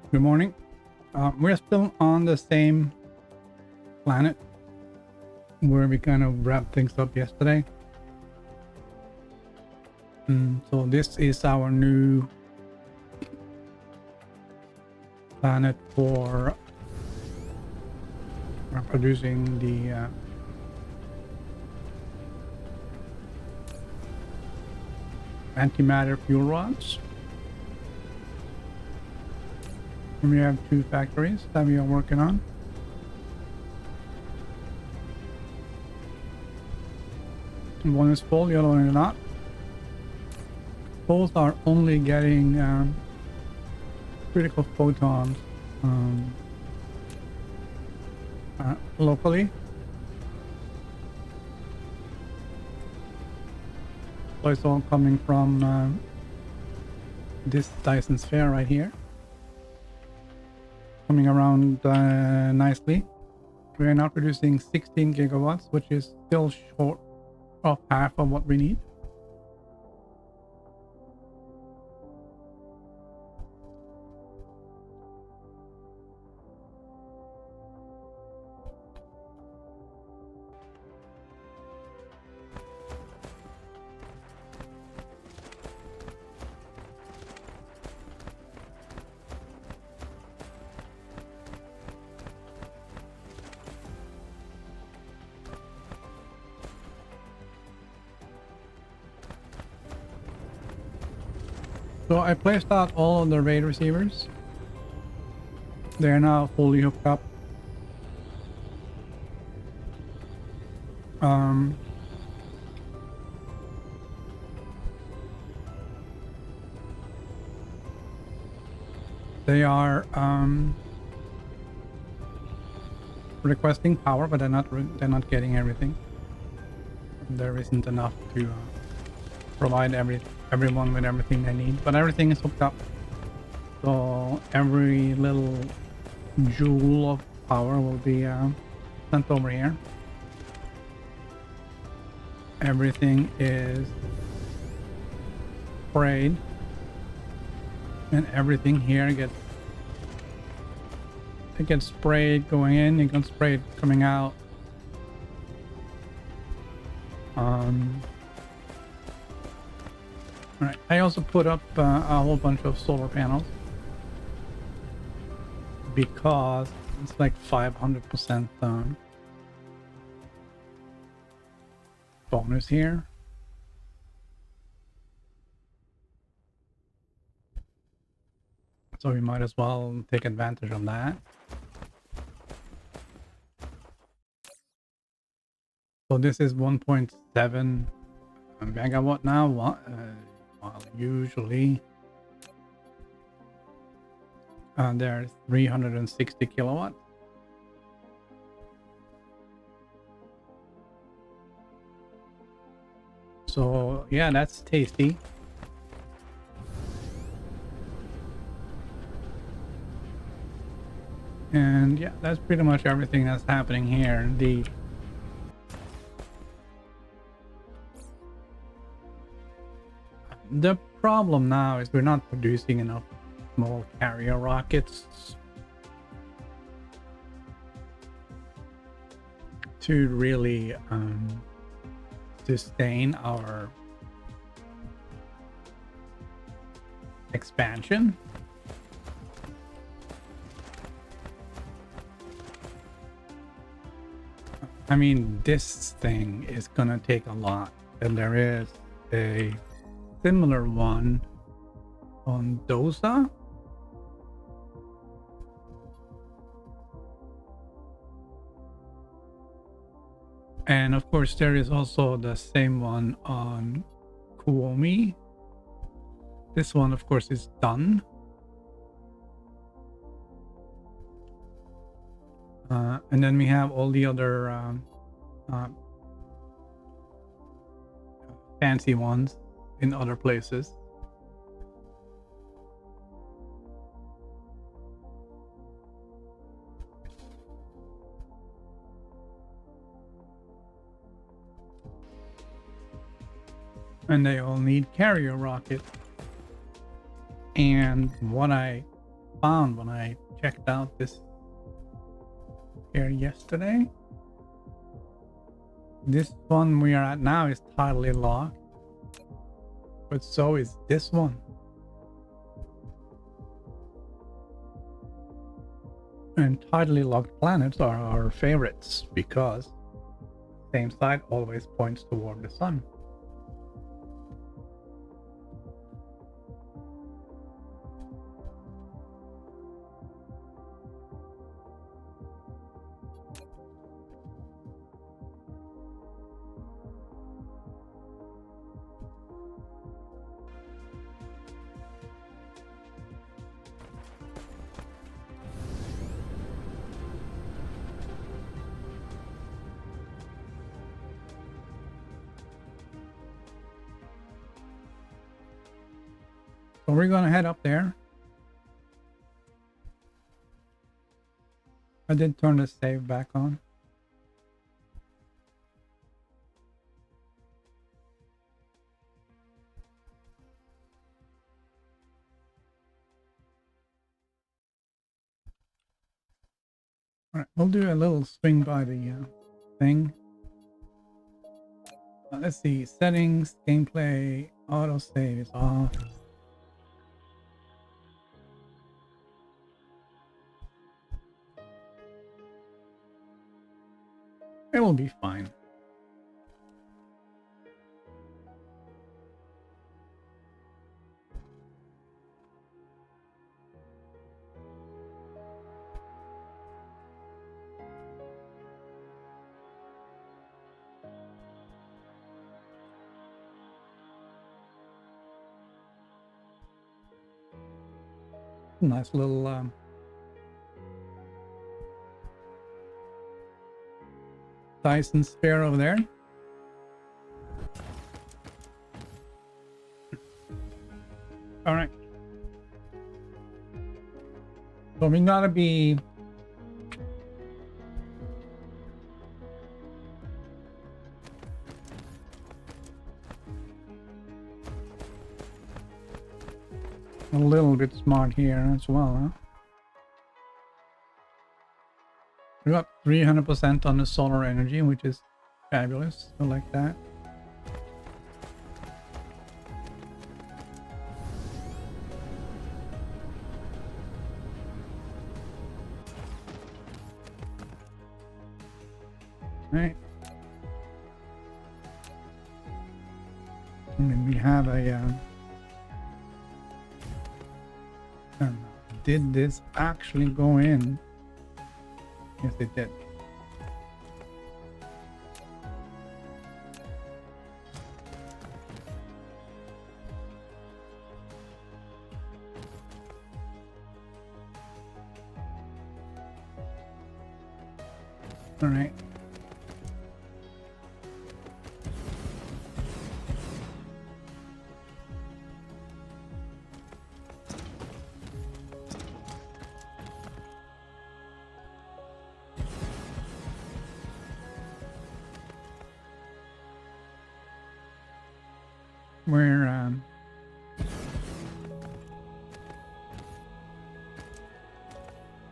Good morning. We're still on the same planet where we kind of wrapped things up yesterday. So this is our new planet for producing the antimatter fuel rods. And we have two factories that we are working on. One is full, the other one is not. Both are only getting critical photons locally. So it's all coming from this Dyson sphere right here. Coming around nicely. We are now producing 16 gigawatts, which is still short of half of what we need. So I placed out all of the RAID receivers. They are now fully hooked up. They are requesting power, but they're not getting everything. There isn't enough to provide everyone with everything they need, but everything is hooked up. So every little joule of power will be sent over here. Everything is sprayed, and everything here gets sprayed going in. It gets sprayed coming out. All right. I also put up a whole bunch of solar panels because it's like 500% bonus here. So we might as well take advantage of that. So this is 1.7 megawatt now. Well, usually there's 360 kilowatts. So yeah, that's tasty. And yeah, that's pretty much everything that's happening here. The problem now is we're not producing enough small carrier rockets to really sustain our expansion. I mean, this thing is gonna take a lot, and there is a similar one on Dosa. And of course, there is also the same one on Kuomi. This one, of course, is done. And then we have all the other fancy ones in other places. And they all need carrier rockets. And what I found when I checked out this here yesterday. This one we are at now is tidally locked, but so is this one. And tidally locked planets are our favorites because same side always points toward the sun. So we're gonna head up there. I did turn the save back on. All right, we'll do a little swing by the thing. Let's see, settings, gameplay, autosave is off. It will be fine. Nice little Dyson sphere over there. All right. So we gotta be a little bit smart here as well, huh? We got 300% on the solar energy, which is fabulous. I like that. Right. And then we have a did this actually go in? Yes, it did. All right.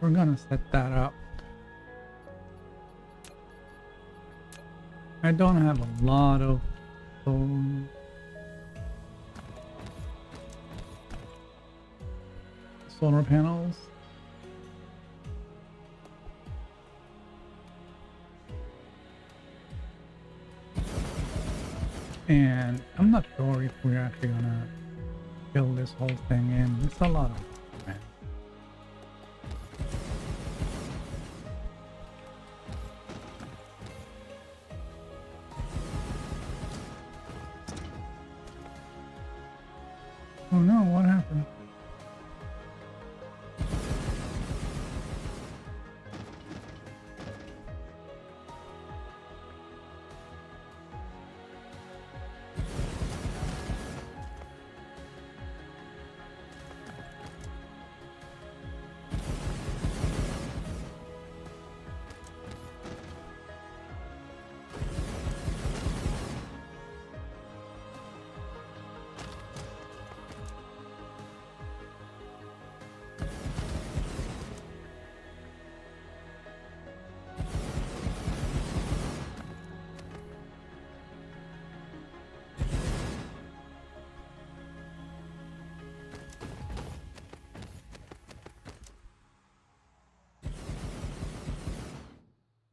We're gonna set that up. I don't have a lot of solar panels. And I'm not sure if we're actually gonna fill this whole thing in. It's a lot of man. Oh no, what happened?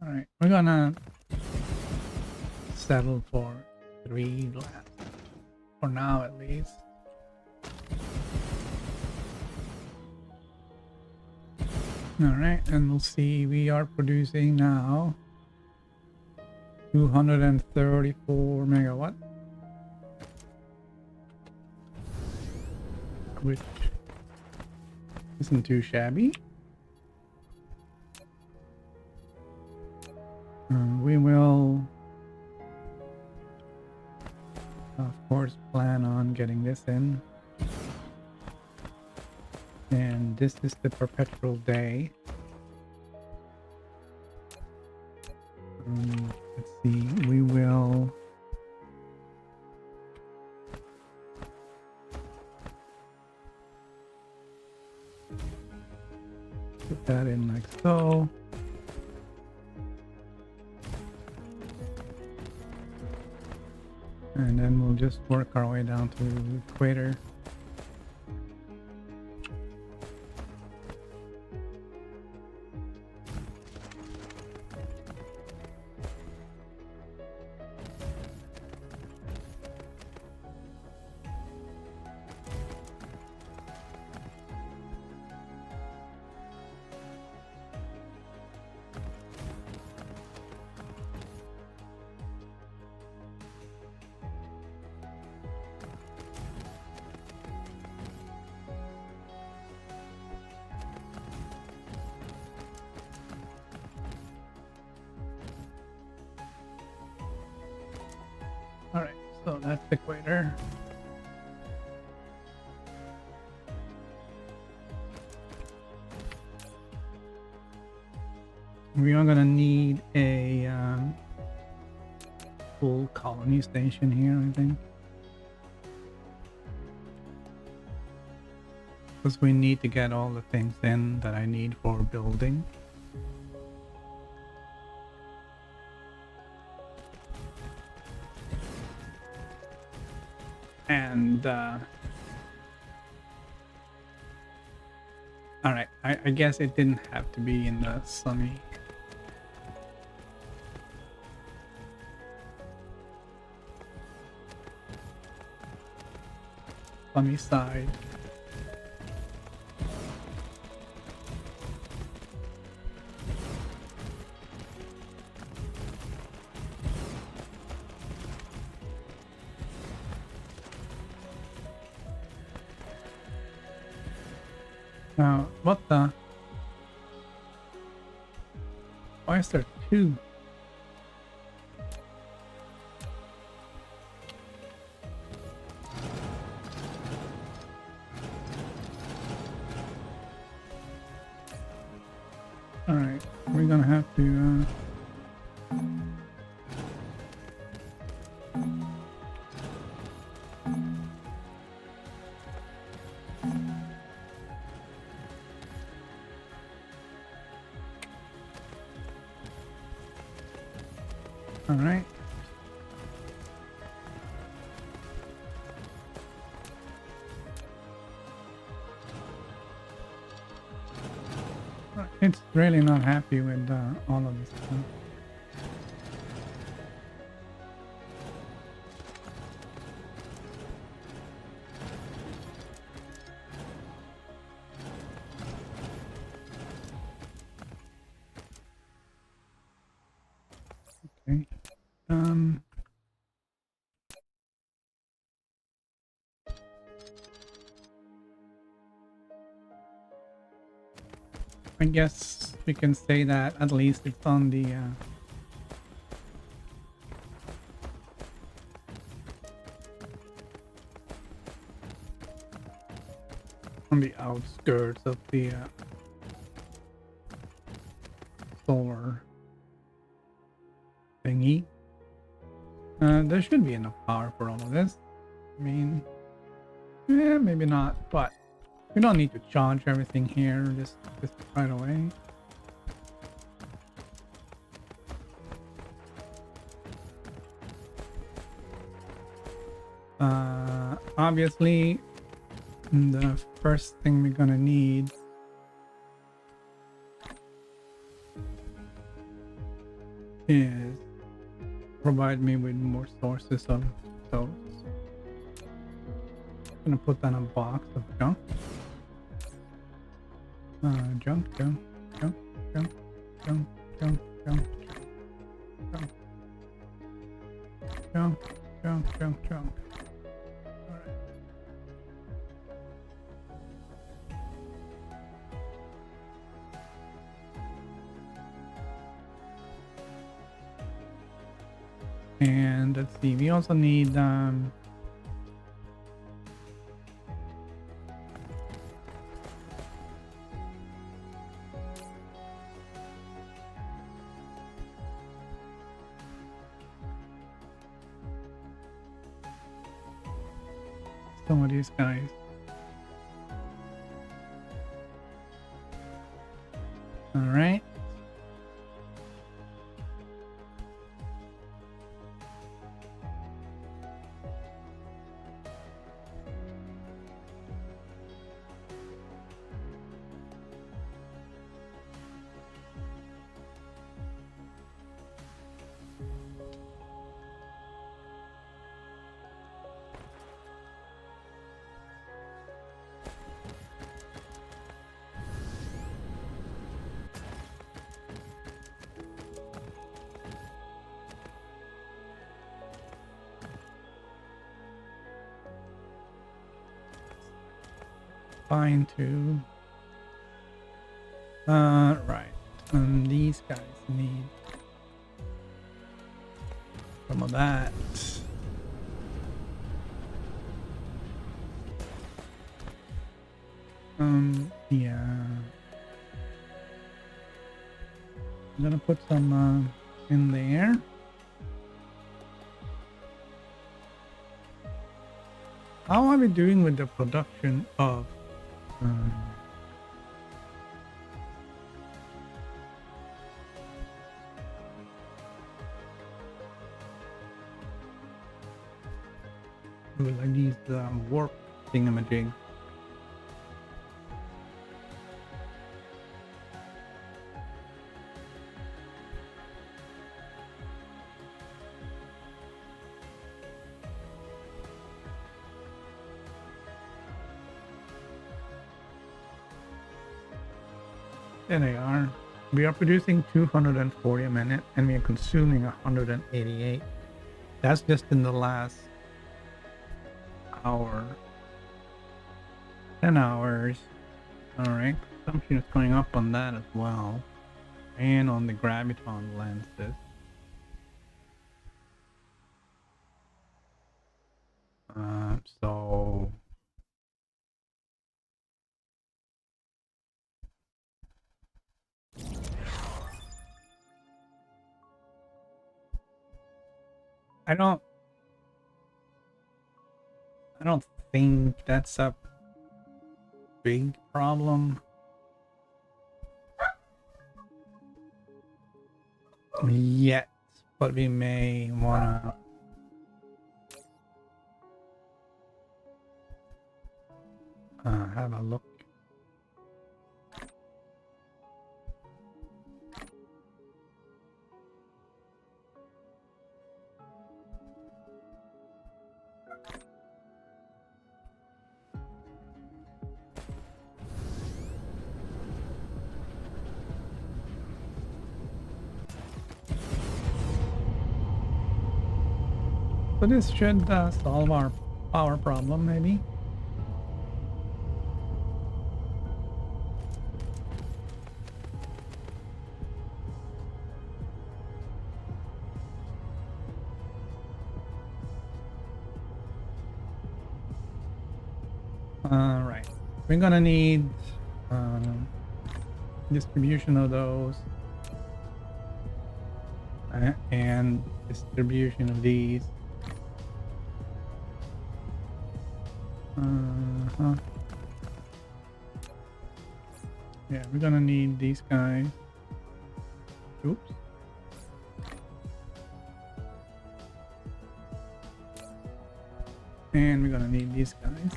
All right, we're gonna settle for 3 glass for now, at least. All right, and we'll see. We are producing now 234 megawatt, which isn't too shabby. We will, of course, plan on getting this in. And this is the perpetual day. Let's see, we will put that in like so. And then we'll just work our way down to the equator. Alright, so that's the equator. We are gonna need a full colony station here, I think. Because we need to get all the things in that I need for building. And all right, I guess it didn't have to be in the sunny side. Now, what the? Why is there 2? Alright, we're gonna have to alright. It's really not happy with all of this stuff. Okay. I guess we can say that at least it's on the outskirts of the solar thingy. There should be enough power for all of this. I mean, yeah, maybe not, but we don't need to charge everything here just right away. Obviously, the first thing we're gonna need is provide me with more sources of those. I'm gonna put down a box of junk. Junk, junk, junk, junk, junk, junk, junk, junk, junk, junk, junk, junk. Alright. And let's see, we also need some of these guys. All right. Fine too. Right. These guys need some of that. Yeah. I'm gonna put some in there. How are we doing with the production of like these warp thingamajig? There they are. We are producing 240 a minute and we are consuming 188. That's just in the last hour. 10 hours. Alright. Consumption is going up on that as well. And on the graviton lenses. So I don't think that's a big problem yet, but we may wanna have a look. So this should solve our power problem, maybe. Right. We're gonna need distribution of those and distribution of these. Yeah, we're gonna need these guys. Oops. And we're gonna need these guys.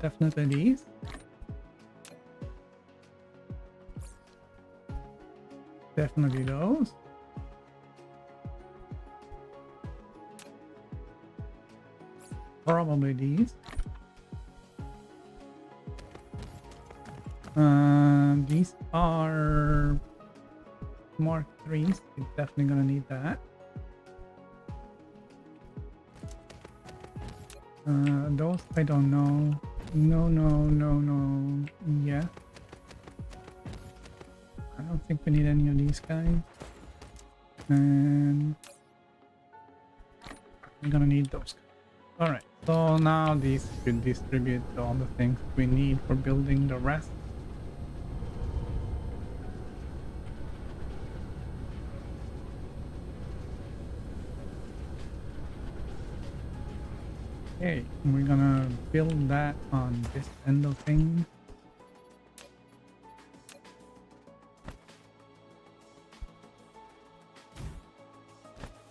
Definitely these. Definitely those. Probably these. These are Mark 3s. You're definitely gonna need that. Those I don't know. No. Yeah. I don't think we need any of these guys. And we're gonna need those guys. Alright, so now these should distribute all the things we need for building the rest. Okay, we're gonna build that on this end of things.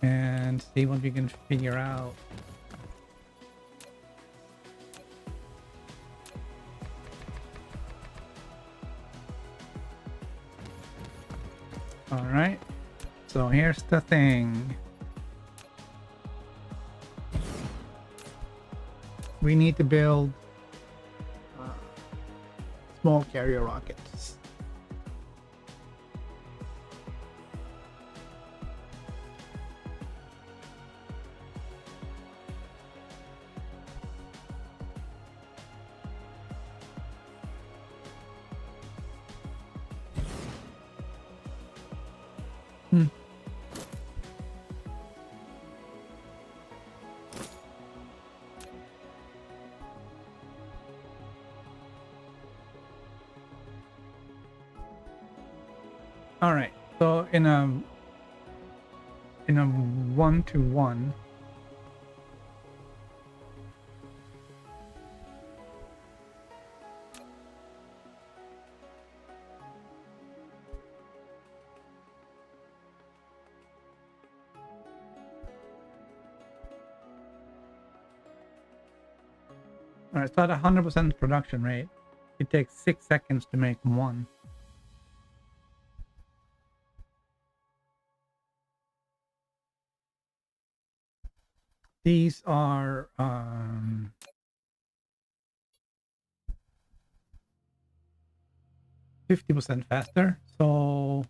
And see what we can figure out. Alright, so here's the thing. We need to build small carrier rockets. All right, so in a 1-to-1, all right, so at 100% production rate, it takes 6 seconds to make one. These are 50% faster, so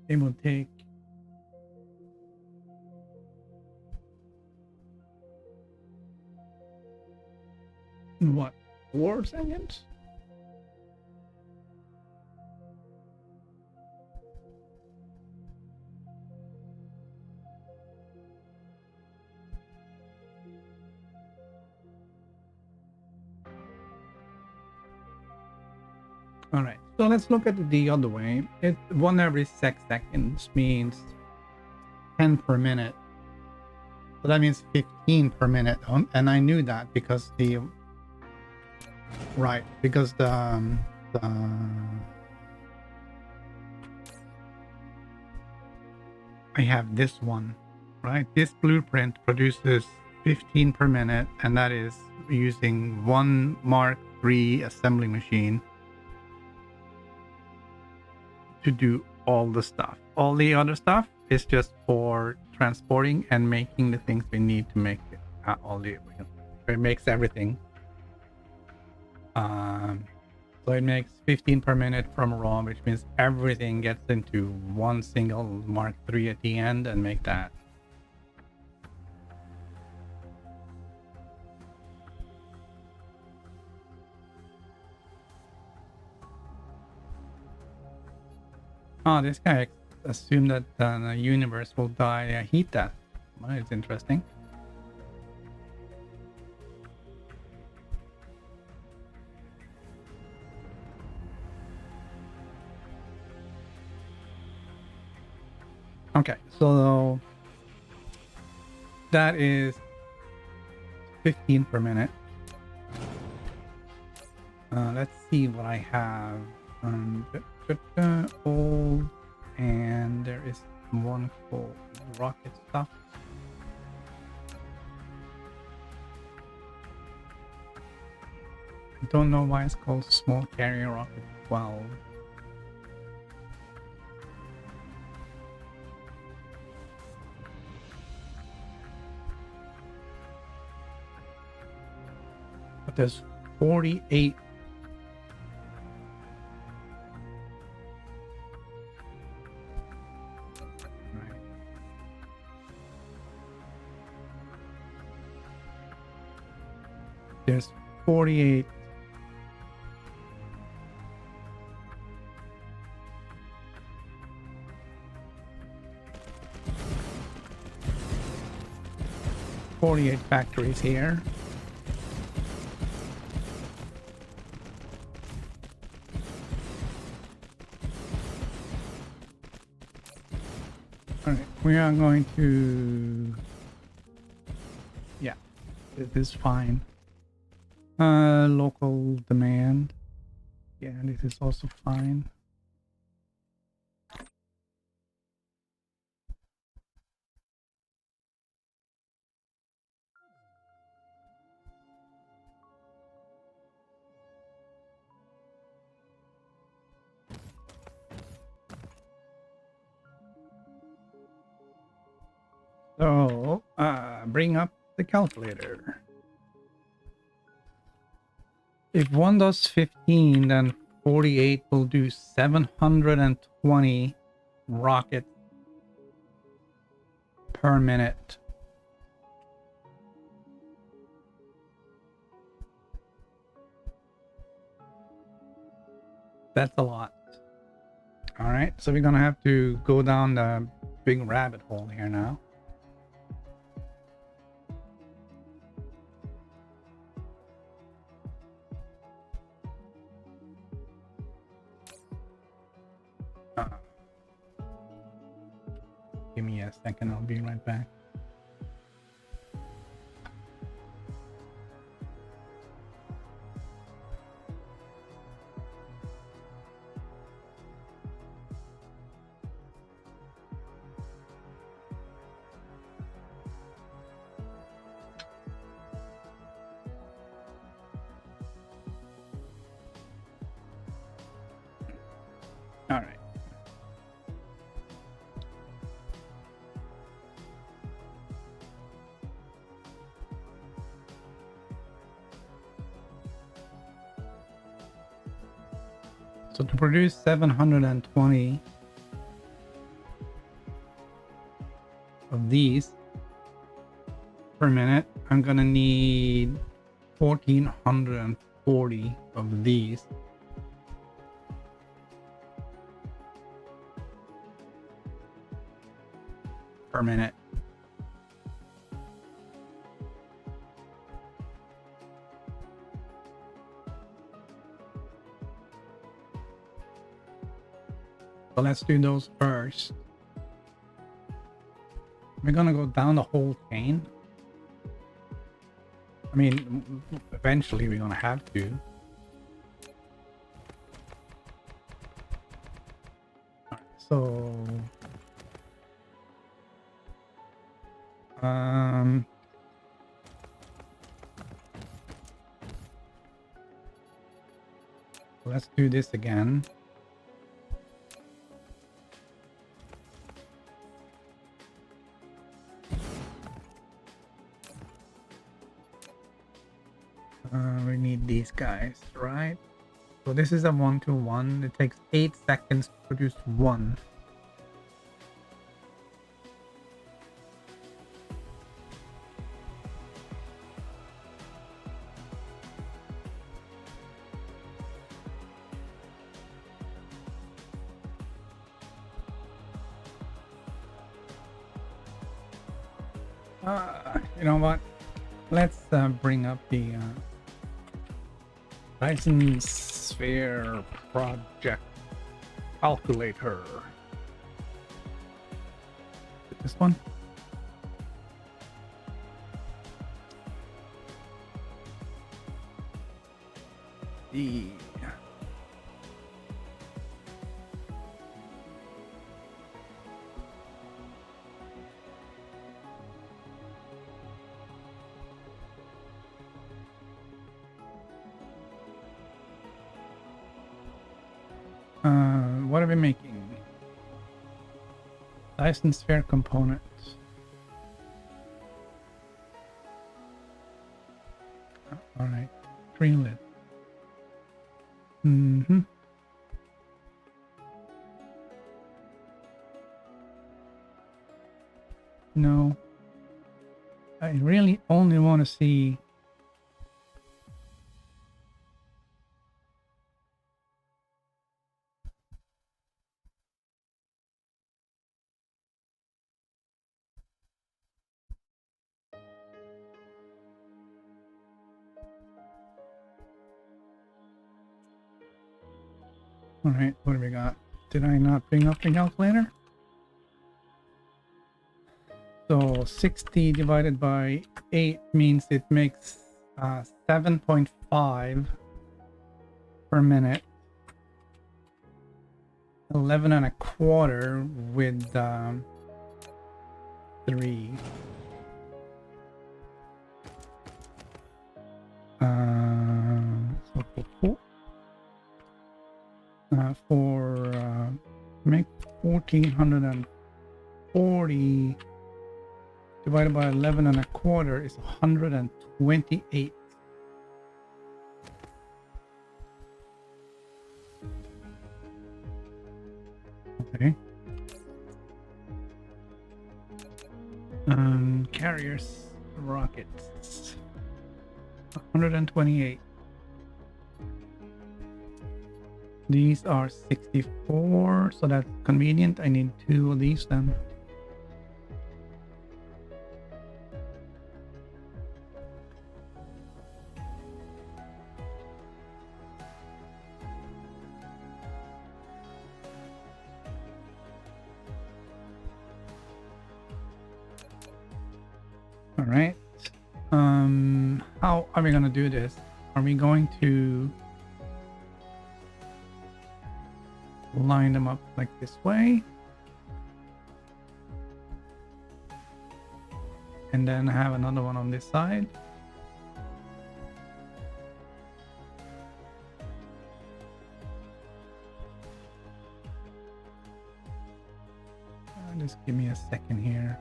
it will take what, 4 seconds? All right, so let's look at it the other way. It 1 every 6 seconds means 10 per minute. So that means 15 per minute. And I knew that because the I have this one, right? This blueprint produces 15 per minute, and that is using one Mark III assembly machine to do all the stuff. All the other stuff is just for transporting and making the things we need to make it makes everything. So it makes 15 per minute from raw, which means everything gets into one single Mark III at the end and make that. Oh, this guy assumed that the universe will die heat death. Well, it's interesting. Okay, so that is 15 per minute. Let's see what I have. Old, and there is one called rocket stuff. Don't know why it's called small carrier rocket 12. But there's 48. Right. There's 48. Factories here. All right, we are going to. Yeah, this is fine. Local demand. Yeah, this is also fine. So, bring up the calculator. If one does 15, then 48 will do 720 rockets per minute. That's a lot. All right, so we're gonna have to go down the big rabbit hole here now. Give me a second, I'll be right back. All right. So to produce 720 of these per minute, I'm gonna need 1440 of these. Per minute. So let's do those first. We're gonna go down the whole chain. I mean, eventually we're gonna have to. So let's do this again. We need these guys, right? So this is a 1-to-1. It takes 8 seconds to produce one. You know what? Let's bring up the Dyson Sphere Project Calculator. This one? The What are we making? Dyson sphere components. All right, 3 lid. No, I really only want to see. All right, what do we got? Did I not bring up the calculator? So 60 divided by 8 means it makes 7.5 per minute. 11 and a quarter with 3. For make 1440 divided by 11 and a quarter is 128. Okay. Carriers, rockets, 128. These are 64, so that's convenient. I need 2 of these then. All right. How are we gonna do this? Are we going to line them up like this way? And then have another one on this side? Just give me a second here.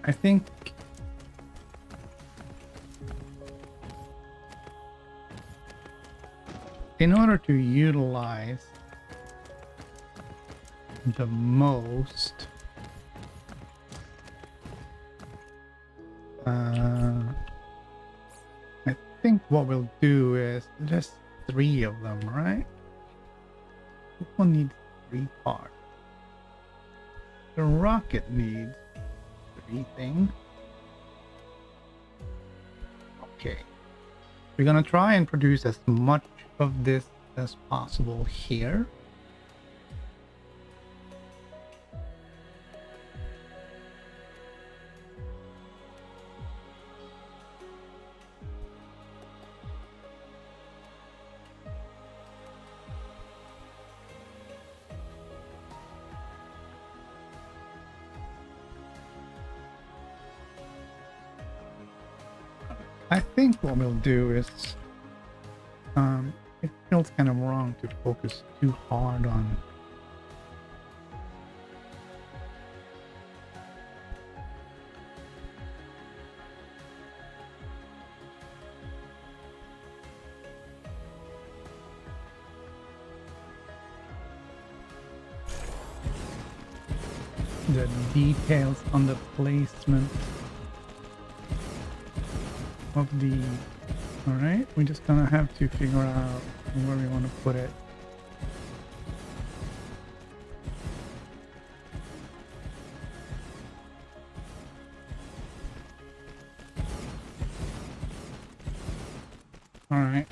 I think in order to utilize the most I think what we'll do is just 3 of them, right? This one needs 3 parts. The rocket needs 3 things. Okay. We're gonna try and produce as much of this as possible here. I think what we'll do is, it feels kind of wrong to focus too hard on the details on the placement of the. All right, we're just gonna have to figure out where we want to put it. All right.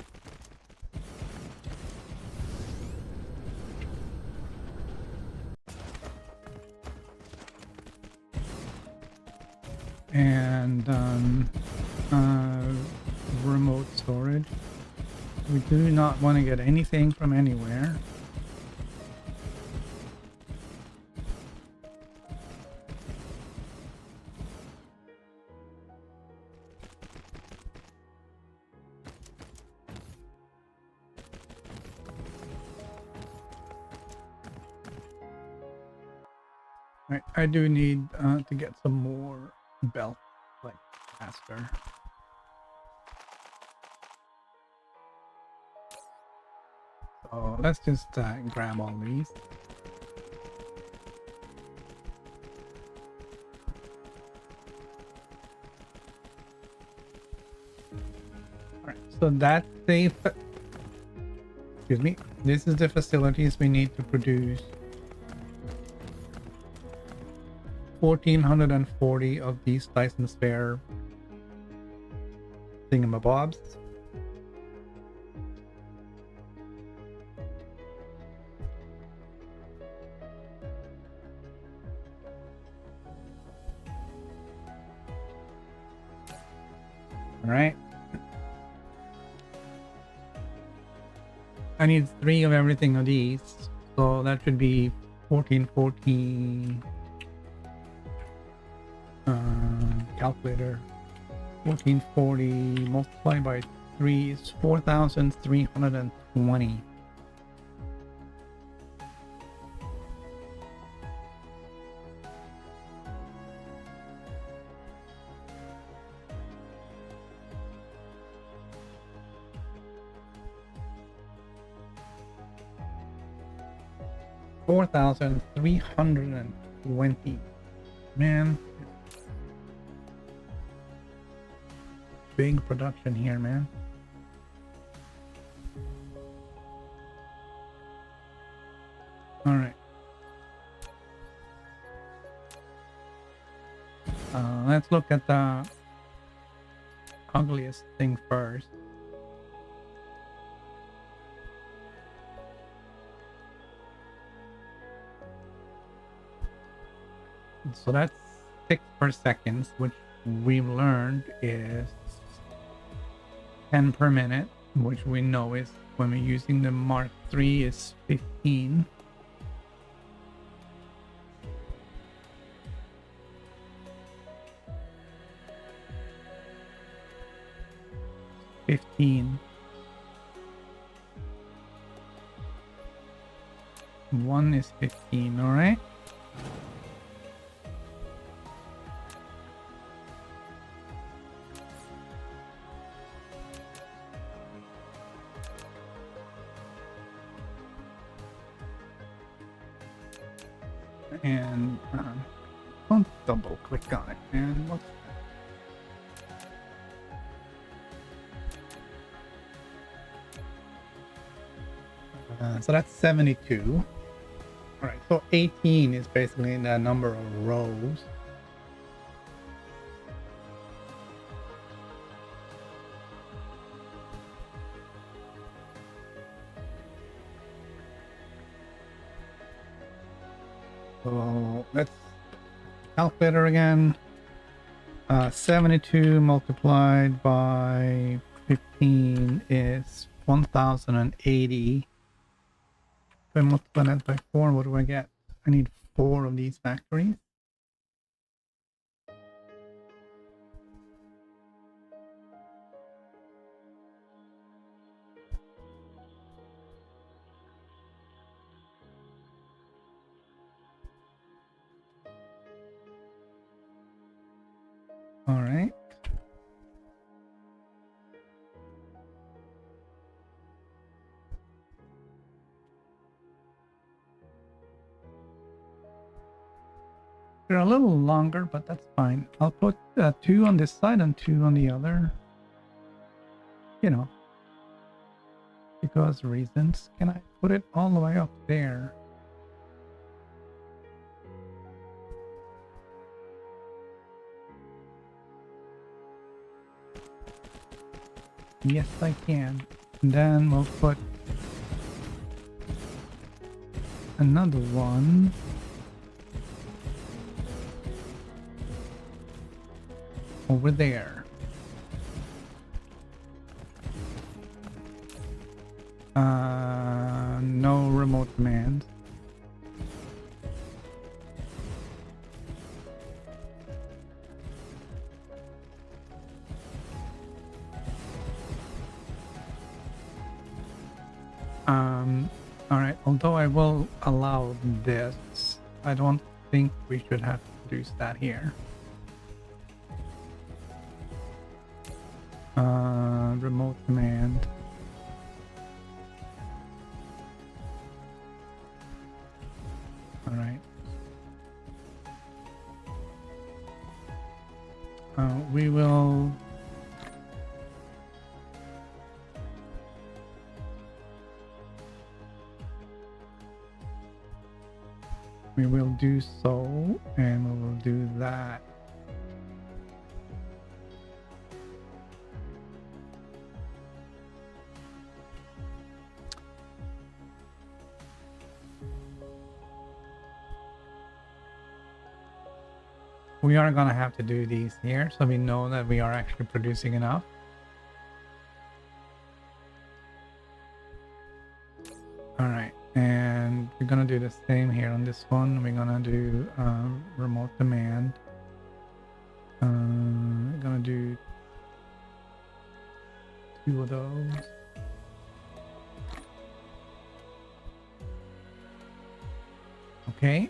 And remote storage. We do not want to get anything from anywhere. I do need to get some more belt, like faster. So let's just grab all these. All right, so that's the excuse me. This is the facilities we need to produce 1,440 of these Dyson spare thingamabobs. All right. I need 3 of everything of these, so that should be 1440. Calculator. 1440 multiplied by 3 is 4,320. $4,320. Man, big production here, man. All right. Let's look at the ugliest thing first. So that's 6 per second, which we've learned is 10 per minute, which we know is when we're using the Mark III is 15. One is 15, all right? And don't double click on it, man. What's so that's 72. All right, so 18 is basically the number of rows. So let's calculator again. 72 multiplied by 15 is 1,080. If I multiply that by 4, what do I get? I need 4 of these factories. All right. They're a little longer, but that's fine. I'll put 2 on this side and 2 on the other. You know, because reasons. Can I put it all the way up there? Yes, I can. And then we'll put another one over there. No remote command. All right, although I will allow this, I don't think we should have to produce that here. Remote command. All right. We will. We will do so, and we will do that. We are gonna have to do these here, so we know that we are actually producing enough. All right, and we're gonna do the same here on this one. We're gonna do remote command. We're gonna do 2 of those. Okay.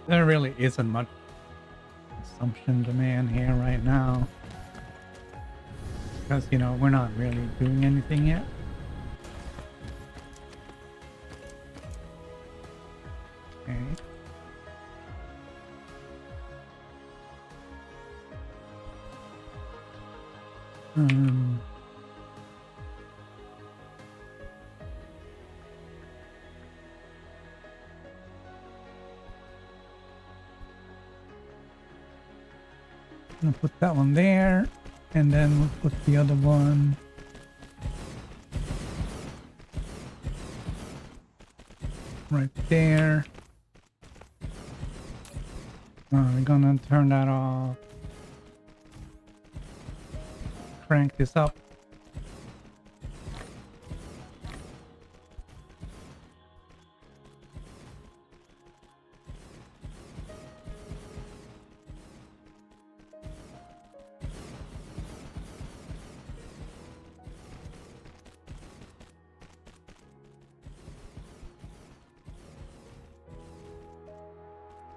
There really isn't much consumption demand here right now. Because, you know, we're not really doing anything yet. Okay. I'll put that one there, and then we'll put the other one right there. We're gonna turn that off. Crank this up.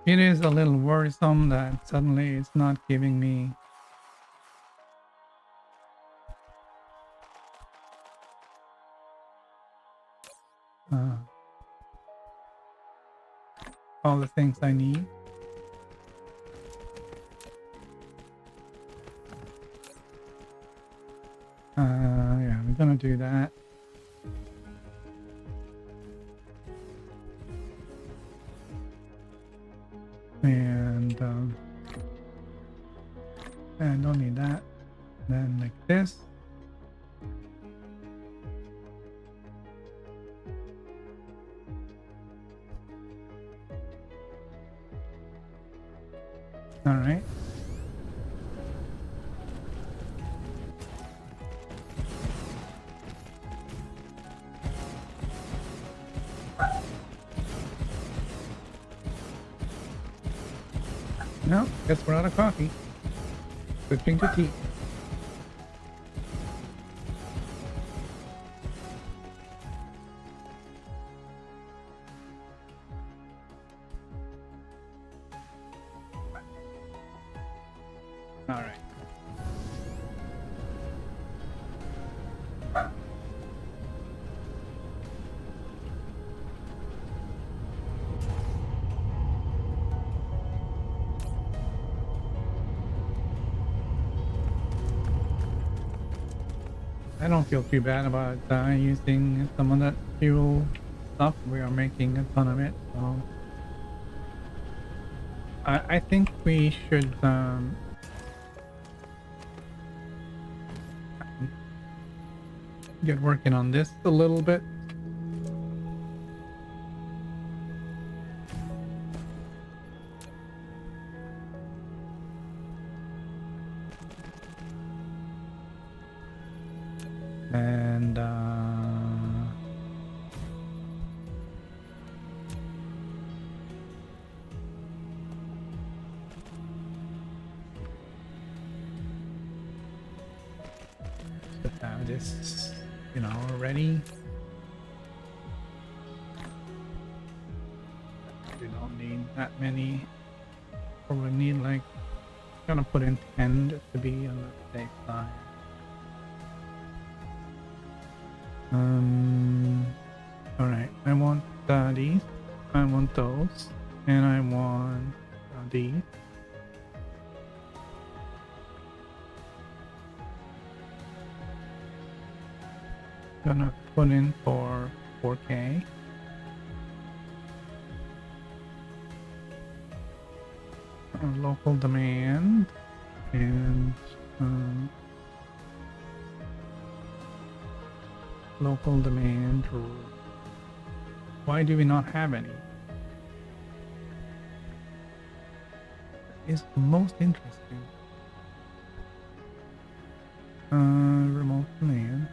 It is a little worrisome that suddenly it's not giving me all the things I need. Yeah, we're gonna do that. And I don't need that. Then like this. All right. No, guess we're out of coffee. Switching to tea. All right. I don't feel too bad about using some of that fuel stuff. We are making a ton of it, so I think we should get working on this a little bit. And should have this, you know, ready. We don't need that many. Probably need like, gonna put in 10 just to be on the safe side. All right. I want these. I want those, and I want these. Gonna put in for 4K. Local demand and local demand. Why do we not have any? Is most interesting. Remote command.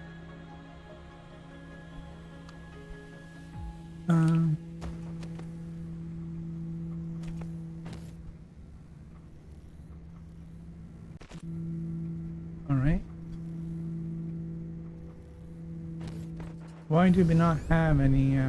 All right. Why do we not have any?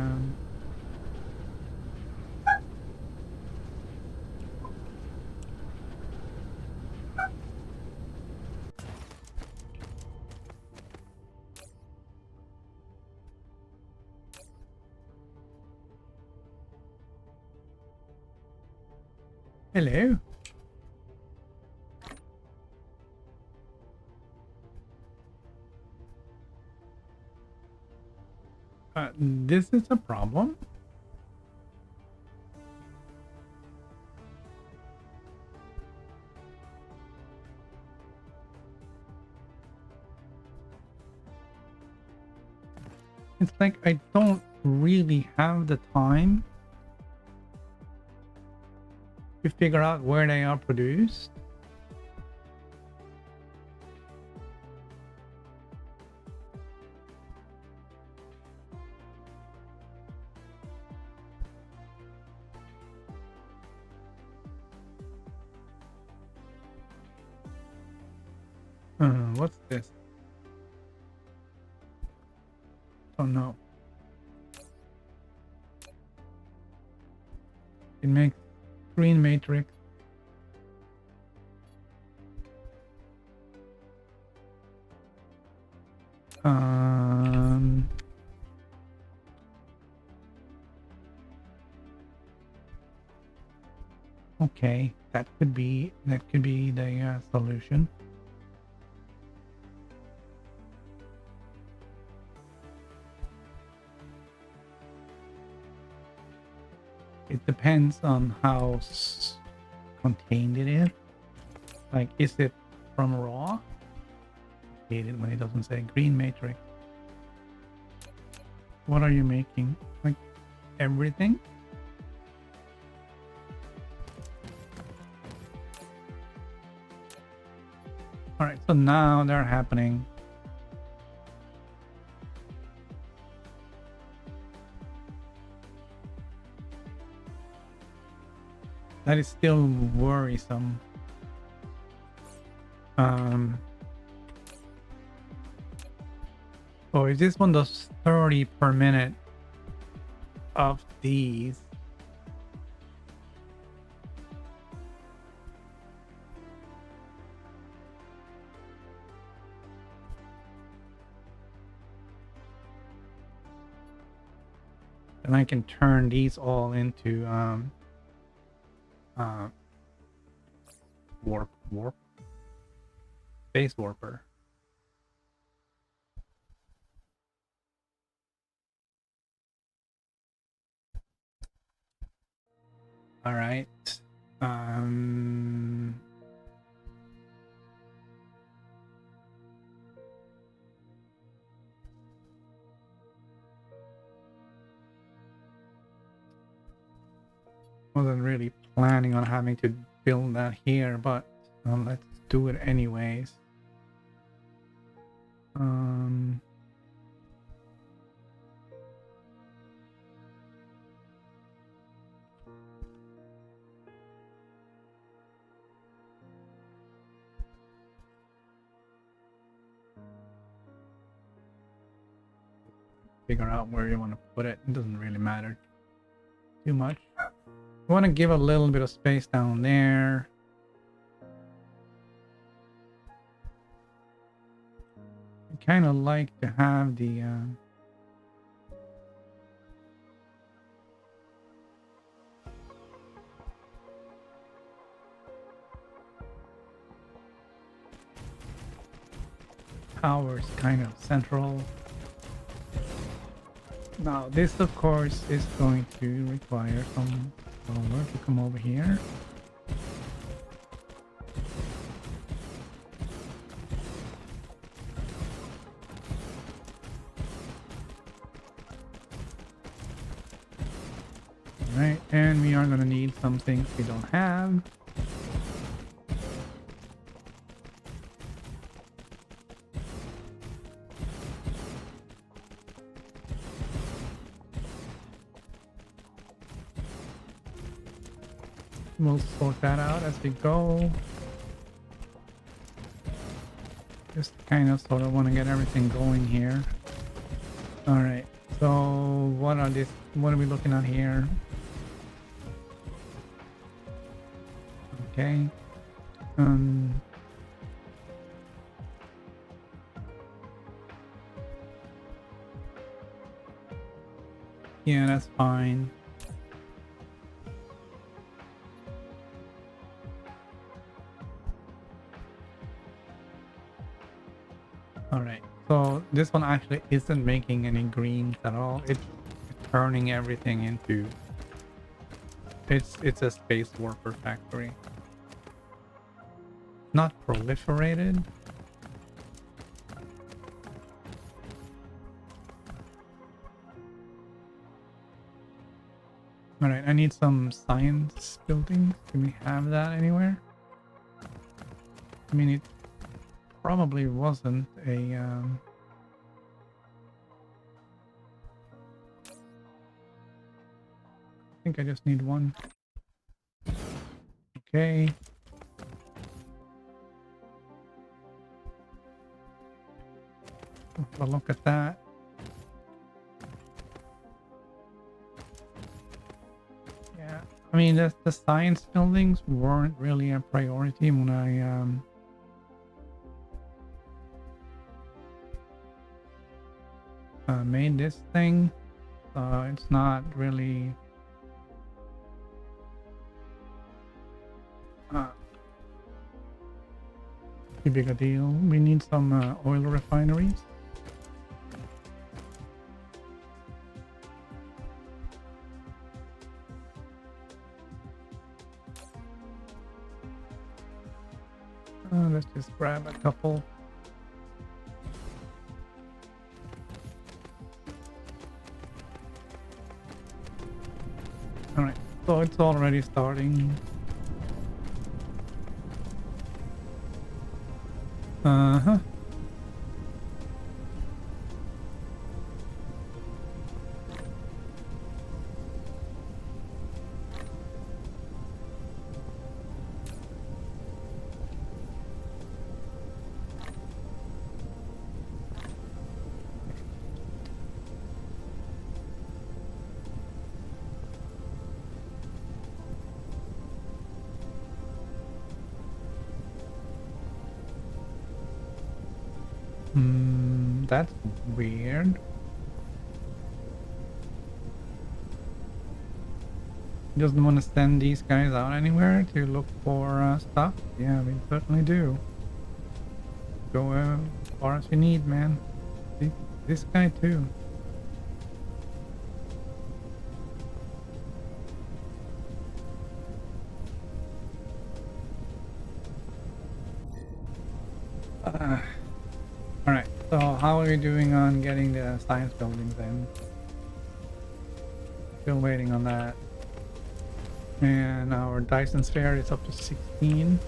Hello. This is a problem. It's like I don't really have the time to figure out where they are produced. What's this? Oh no. It makes green matrix. Okay, that could be the solution. It depends on how contained it is. Like, is it from raw? I hate it when it doesn't say green matrix. What are you making? Like everything? All right, so now they're happening. That is still worrisome. Oh, if this one does 30 per minute of these, then I can turn these all into warp base warper. All right. Wasn't really planning on having to build that here, but let's do it anyways. figure out where you want to put it. It doesn't really matter too much. You want to give a little bit of space down there. I kind of like to have the towers kind of central. Now this of course is going to require some solar to come over here. Right, and we are going to need some things we don't have. We'll sort that out as we go. Just kind of sort of want to get everything going here. All right, so what are we looking at here? Okay. Yeah, that's fine. All right, so this one actually isn't making any greens at all. It's turning everything into it's a space worker factory. Not proliferated. All right, I need some science buildings. Do we have that anywhere? I mean, it probably wasn't a I think I just need one. Okay. Have a look at that. Yeah, I mean the science buildings weren't really a priority when I made this thing. It's not really too big a deal. We need some oil refineries. Let's just grab a couple. All right, so it's already starting. Uh-huh. That's weird. Doesn't want to send these guys out anywhere to look for stuff? Yeah, we certainly do. Go as far as you need, man. See, this guy too. Alright, so how are we doing on getting the science buildings in? Still waiting on that. And our Dyson sphere is up to 16.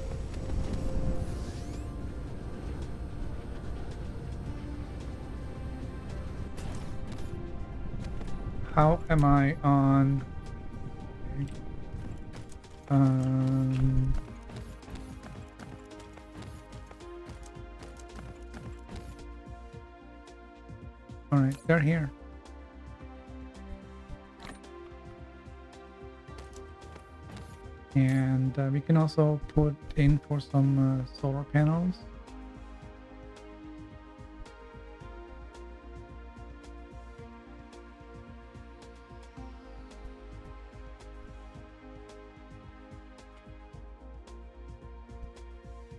How am I on? All right, they're here. And we can also put in for some solar panels.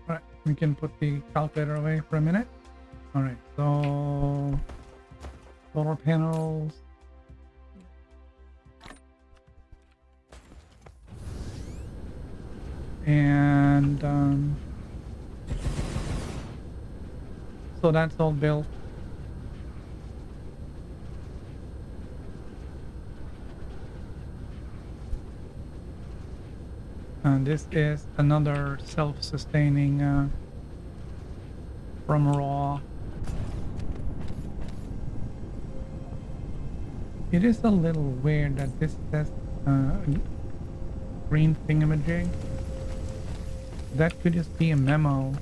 Alright, we can put the calculator away for a minute. Alright, so solar panels. And so that's all built. And this is another self-sustaining from raw. It is a little weird that this says green thingamajig. That could just be a memo.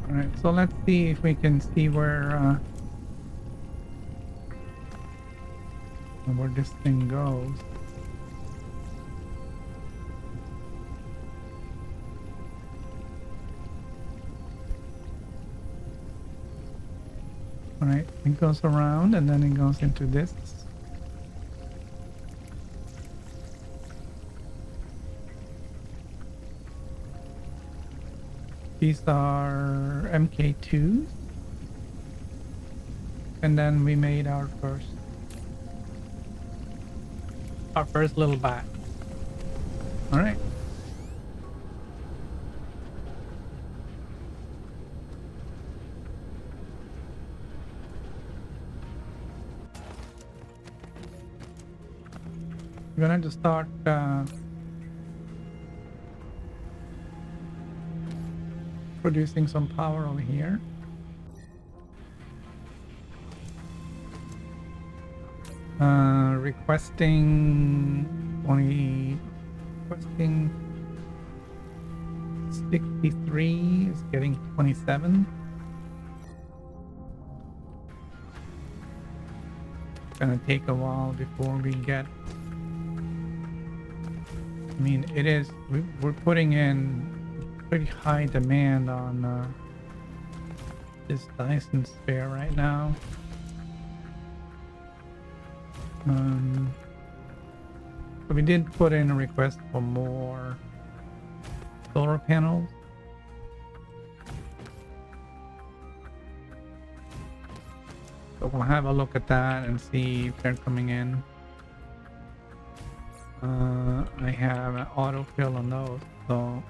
Alright, so let's see if we can see where this thing goes. Alright, it goes around and then it goes into this. These are MK2s. And then we made our first little bat. Alright. We're gonna just start producing some power over here. Requesting 63 is getting 27. It's gonna take a while before we get. I mean, it is. We're putting in pretty high demand on this Dyson spare right now. But we did put in a request for more solar panels. So we'll have a look at that and see if they're coming in. I have an autofill on those, so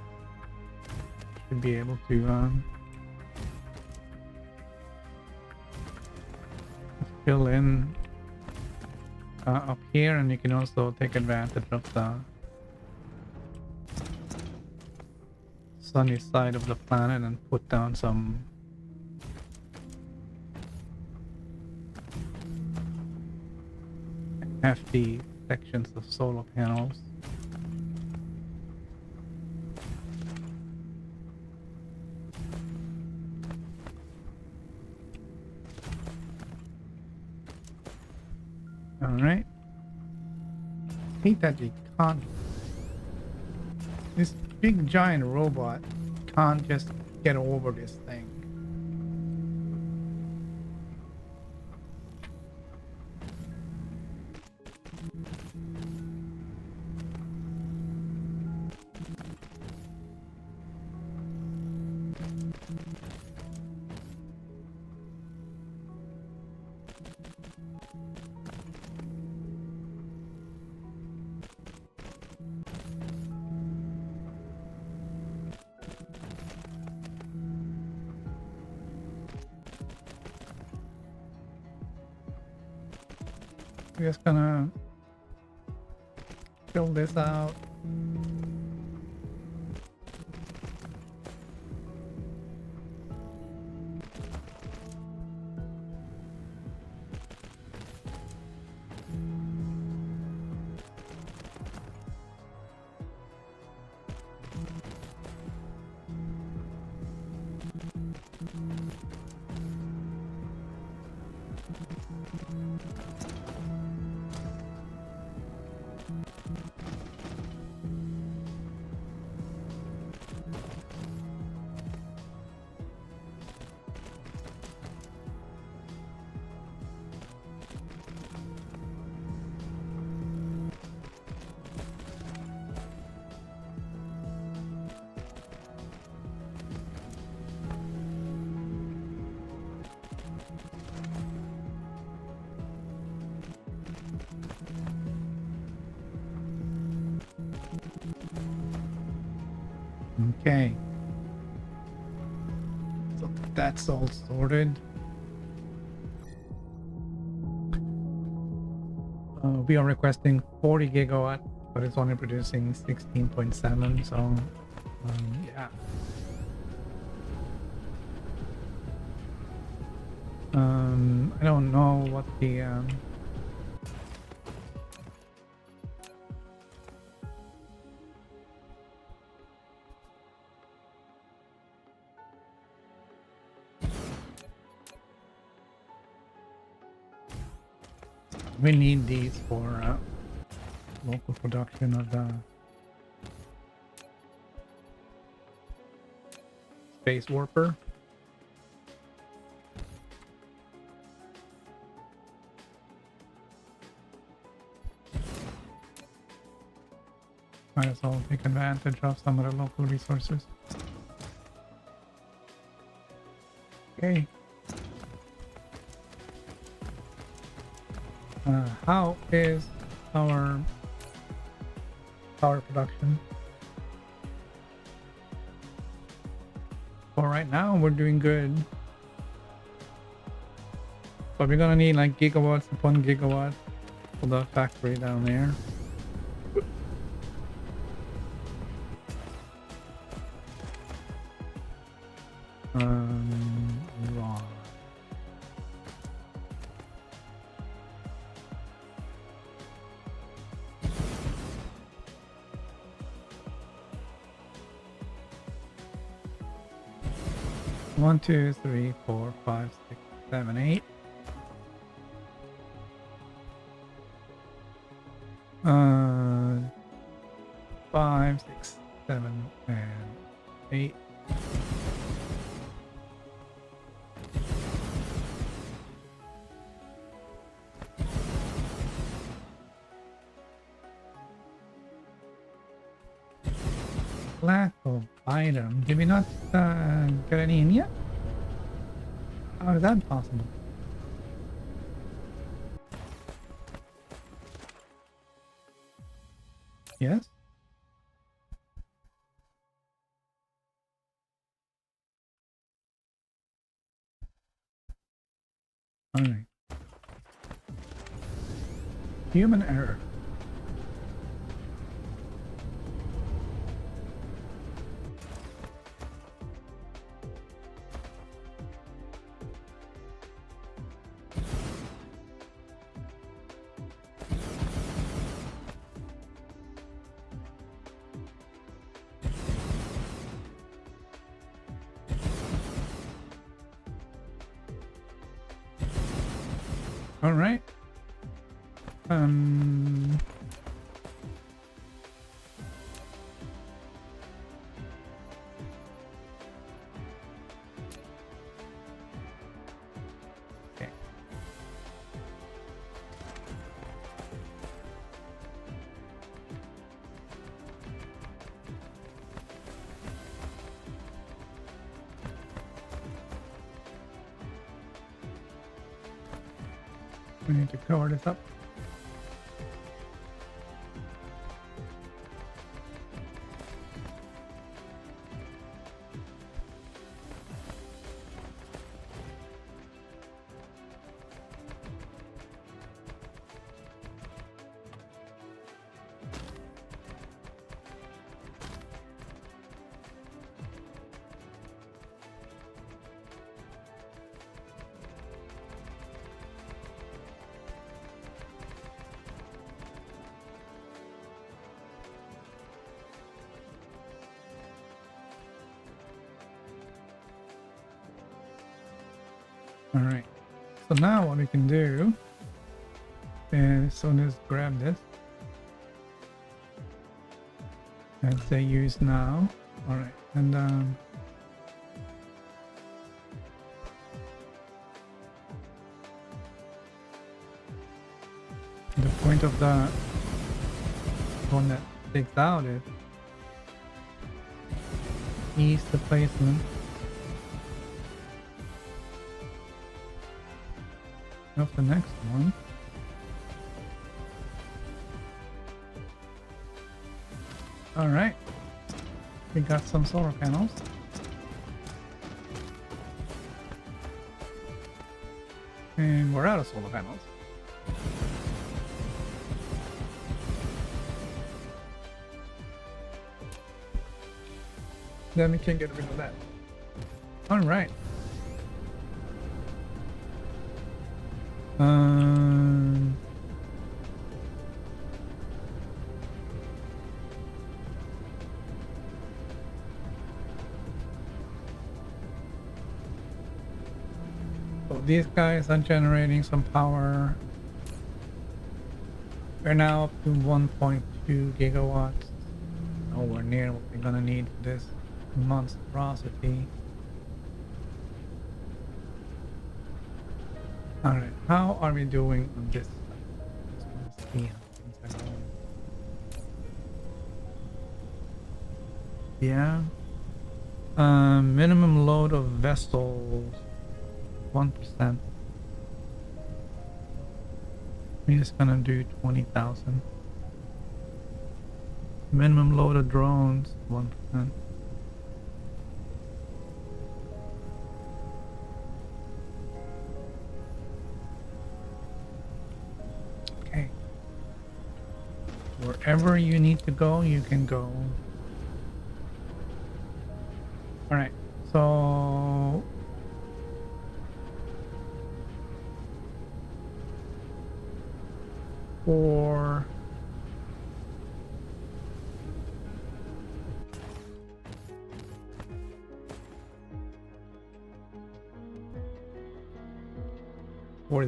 should be able to fill in up here, and you can also take advantage of the sunny side of the planet and put down some hefty sections of solar panels. Alright. Hate that they can't. This big giant robot can't just get over this thing. We're just gonna fill this out. Okay. So that's all sorted. We are requesting 40 gigawatts, but it's only producing 16.7. So, yeah. I don't know what the we need these for local production of the space warper. Might as well take advantage of some of the local resources. Okay. How is our power production? For right now, we're doing good. But we're gonna need like gigawatts upon gigawatts for the factory down there. Right. 1, 2, 3, 4, 5, 6, 7, 8. 5, 6, 7, and 8. Lack of item. Did we not get any in yet? How is that possible? Yes? Alright. Human error. All right. Okay. We need to cover this up. All right. So now what we can do is, so let's grab this and say use now. All right, and the point of the one that sticks out is ease the placement of the next one. All right, we got some solar panels. And we're out of solar panels. Then we can get rid of that. All right. So these guys are generating some power. We're now up to 1.2 gigawatts. Nowhere near what we're gonna need for this monstrosity. All right, how are we doing on this? Just want to see how things are going. Yeah. Minimum load of vessels 1%. We're just gonna do 20,000. Minimum load of drones 1%. Okay. Wherever you need to go, you can go. All right. So for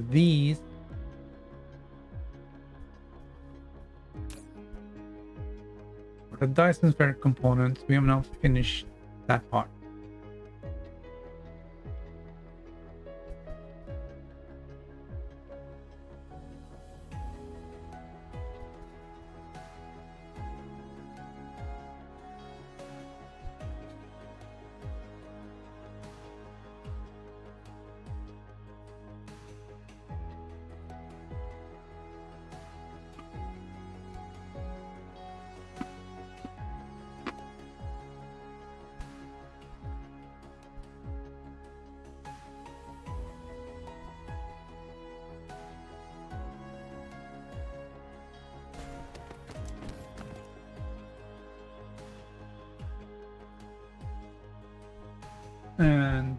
these, for the Dyson sphere components, we have now finished that part. And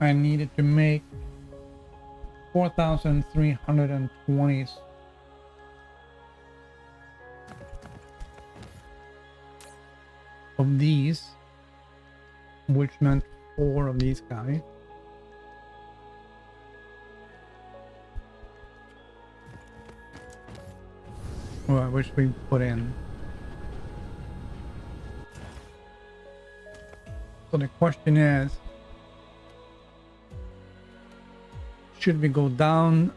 I needed to make 4,320 of these, which meant 4 of these guys. Well, which we put in. So the question is, should we go down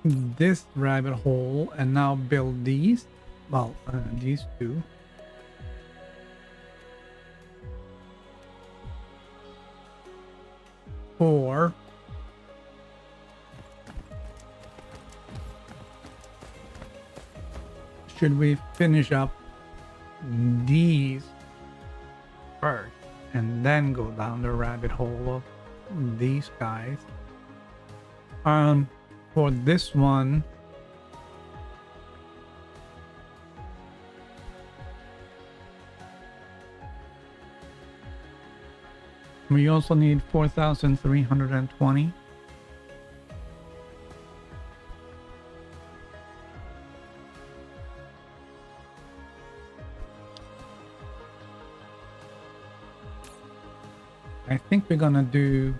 this rabbit hole and now build these? Well, these two. Or should we finish up these first and then go down the rabbit hole of these guys? For this one, we also need 4,320. I think we're gonna do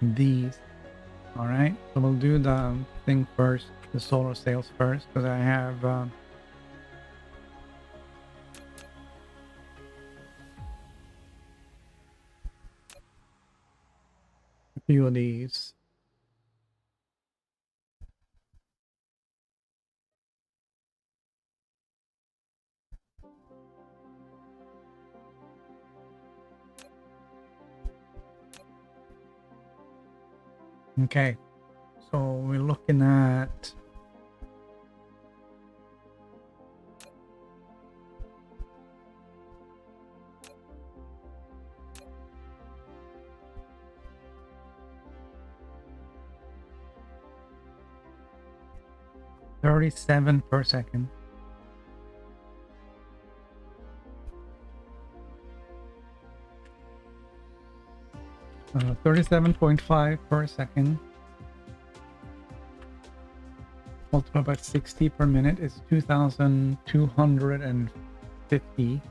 these. All right, so we'll do the thing first, the solar sails first, because I have a few of these. Okay, so we're looking at 37 per second. Uh, 37.5 per second. Multiplied by 60 per minute is 2,250.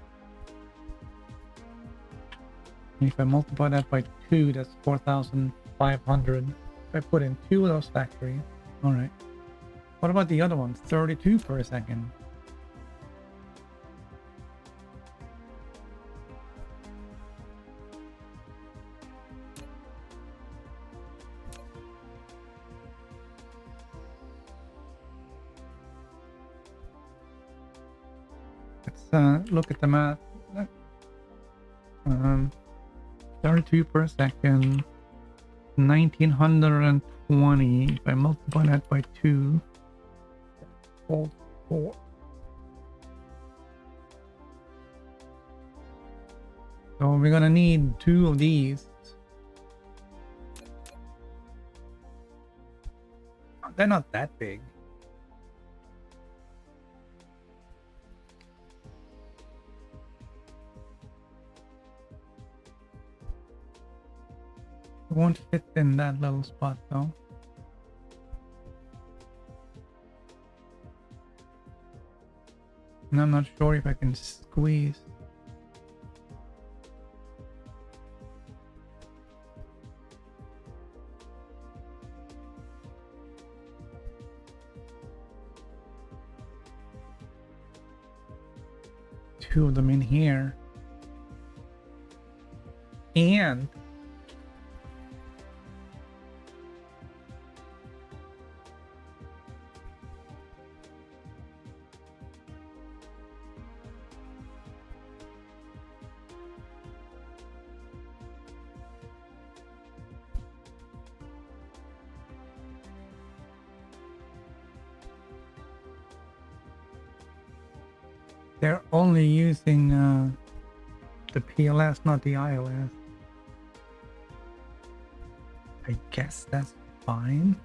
And if I multiply that by 2, that's 4,500. If I put in 2 of those factories. All right. What about the other one? 32 per second. Let's look at the math. 32 per second. 1920. If I multiply that by 2, 4. So we're gonna need 2 of these. They're not that big. It won't fit in that little spot though. And I'm not sure if I can squeeze. Two of them in here. And they're only using the PLS, not the iOS. I guess that's fine.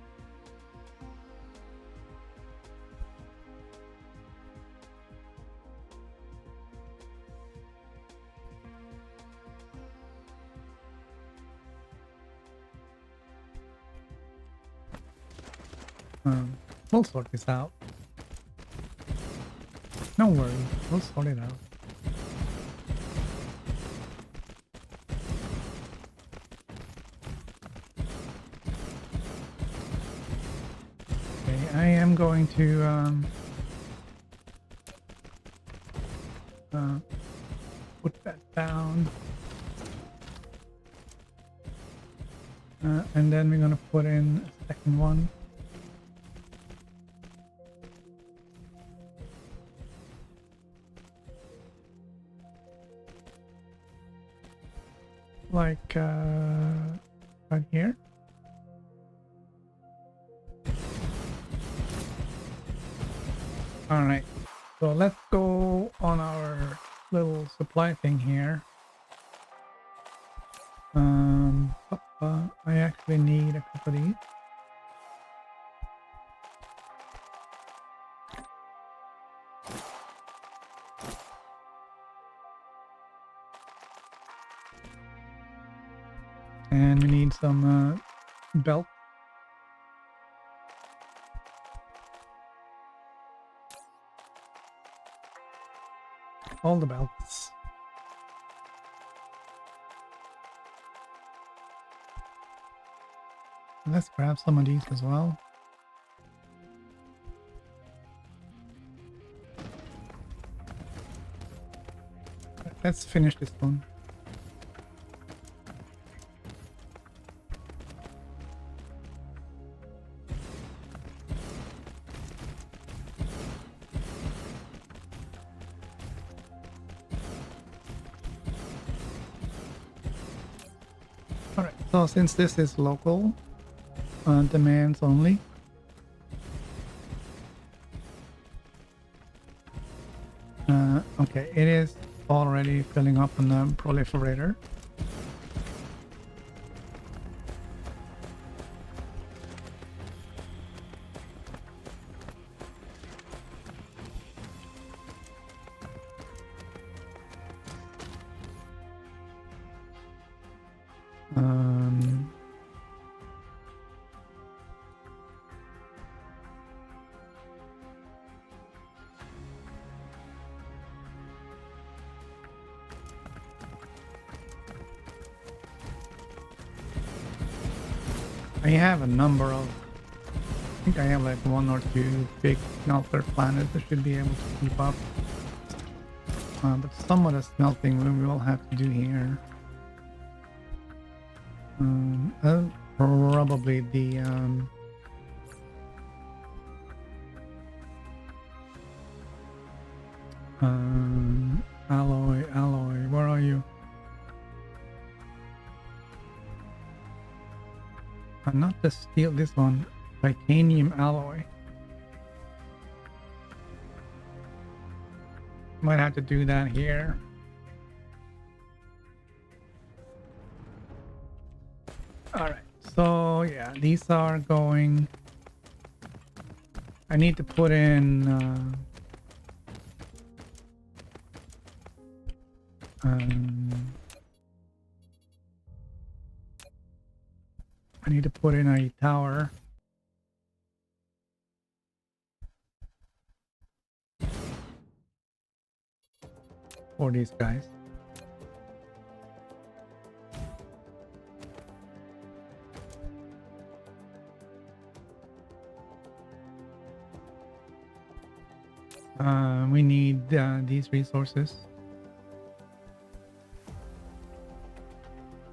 We'll sort this out. No worries, we'll sort it out. Okay, I am going to put that down. And then we're gonna put in a second one. Like right here. All right, so let's go on our little supply thing here. I actually need a couple of these. And we need some belt. All the belts. Let's grab some of these as well. Let's finish this one. Alright, so since this is local demands only, okay, it is already filling up on the proliferator. I have a number of, I think I have like 1 or 2 big smelter planets that should be able to keep up. But some of the smelting we will have to do here. Probably the alloy, where are you? Not the steel, this one, titanium alloy. Might have to do that here. Alright, so yeah, these are going. I need to put in I need to put in a tower. For these guys. We need these resources.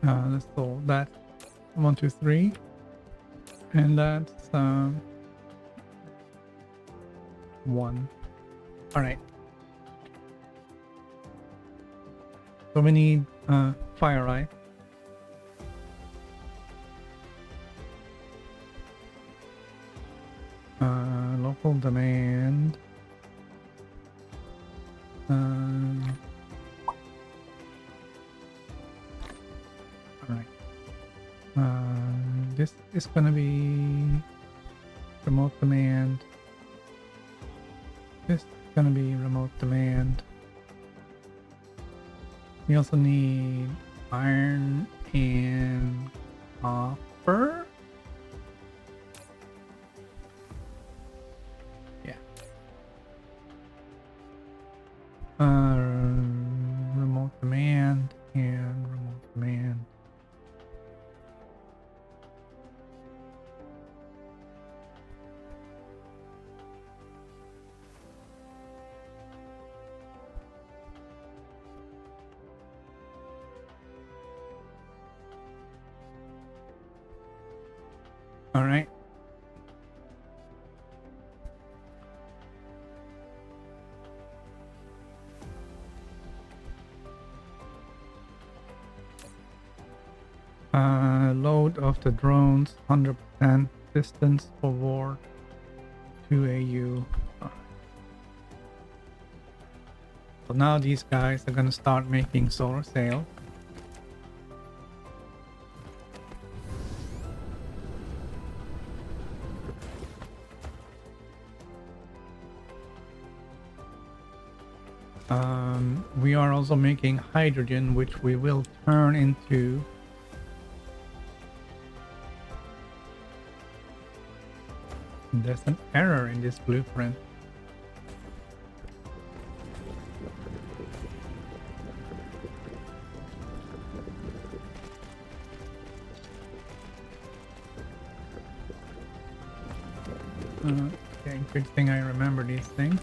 Let's solve that. 1, 2, 3, and that's 1. All right. So we need fire, right? Local demand. Alright. This is gonna be remote demand. This is gonna be remote demand. We also need iron and copper. Yeah. Remote demand and remote demand. All right. Load of the drones 100% distance forward 2 AU. So now these guys are gonna start making solar sails. We are also making hydrogen, which we will turn into there's an error in this blueprint. Okay, good thing I remember these things.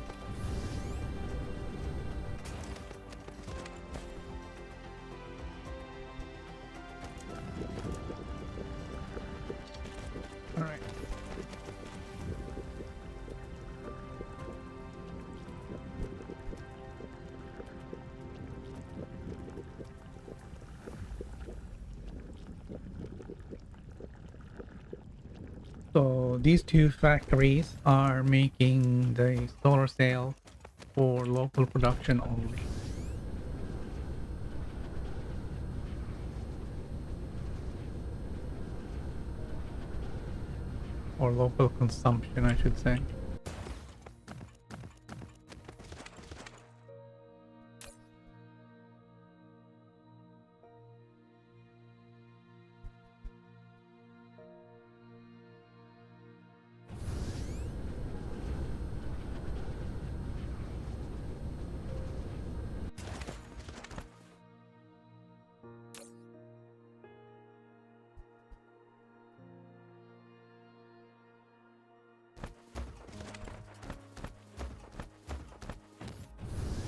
All right. So these two factories are making the solar cell for local production only. Or local consumption, I should say.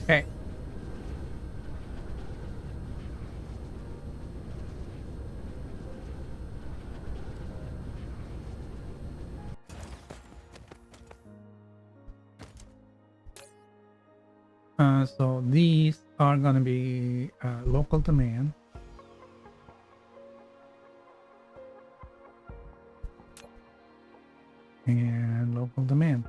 Okay. So these are going to be local demand. And local demand.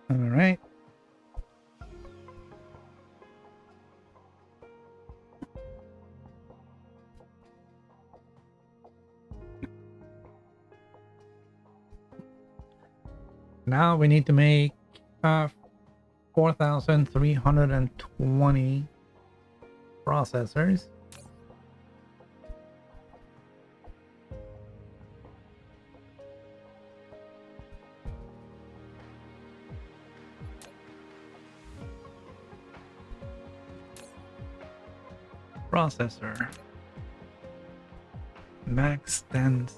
All right. Now we need to make 4,320 processors. Processor. Max stands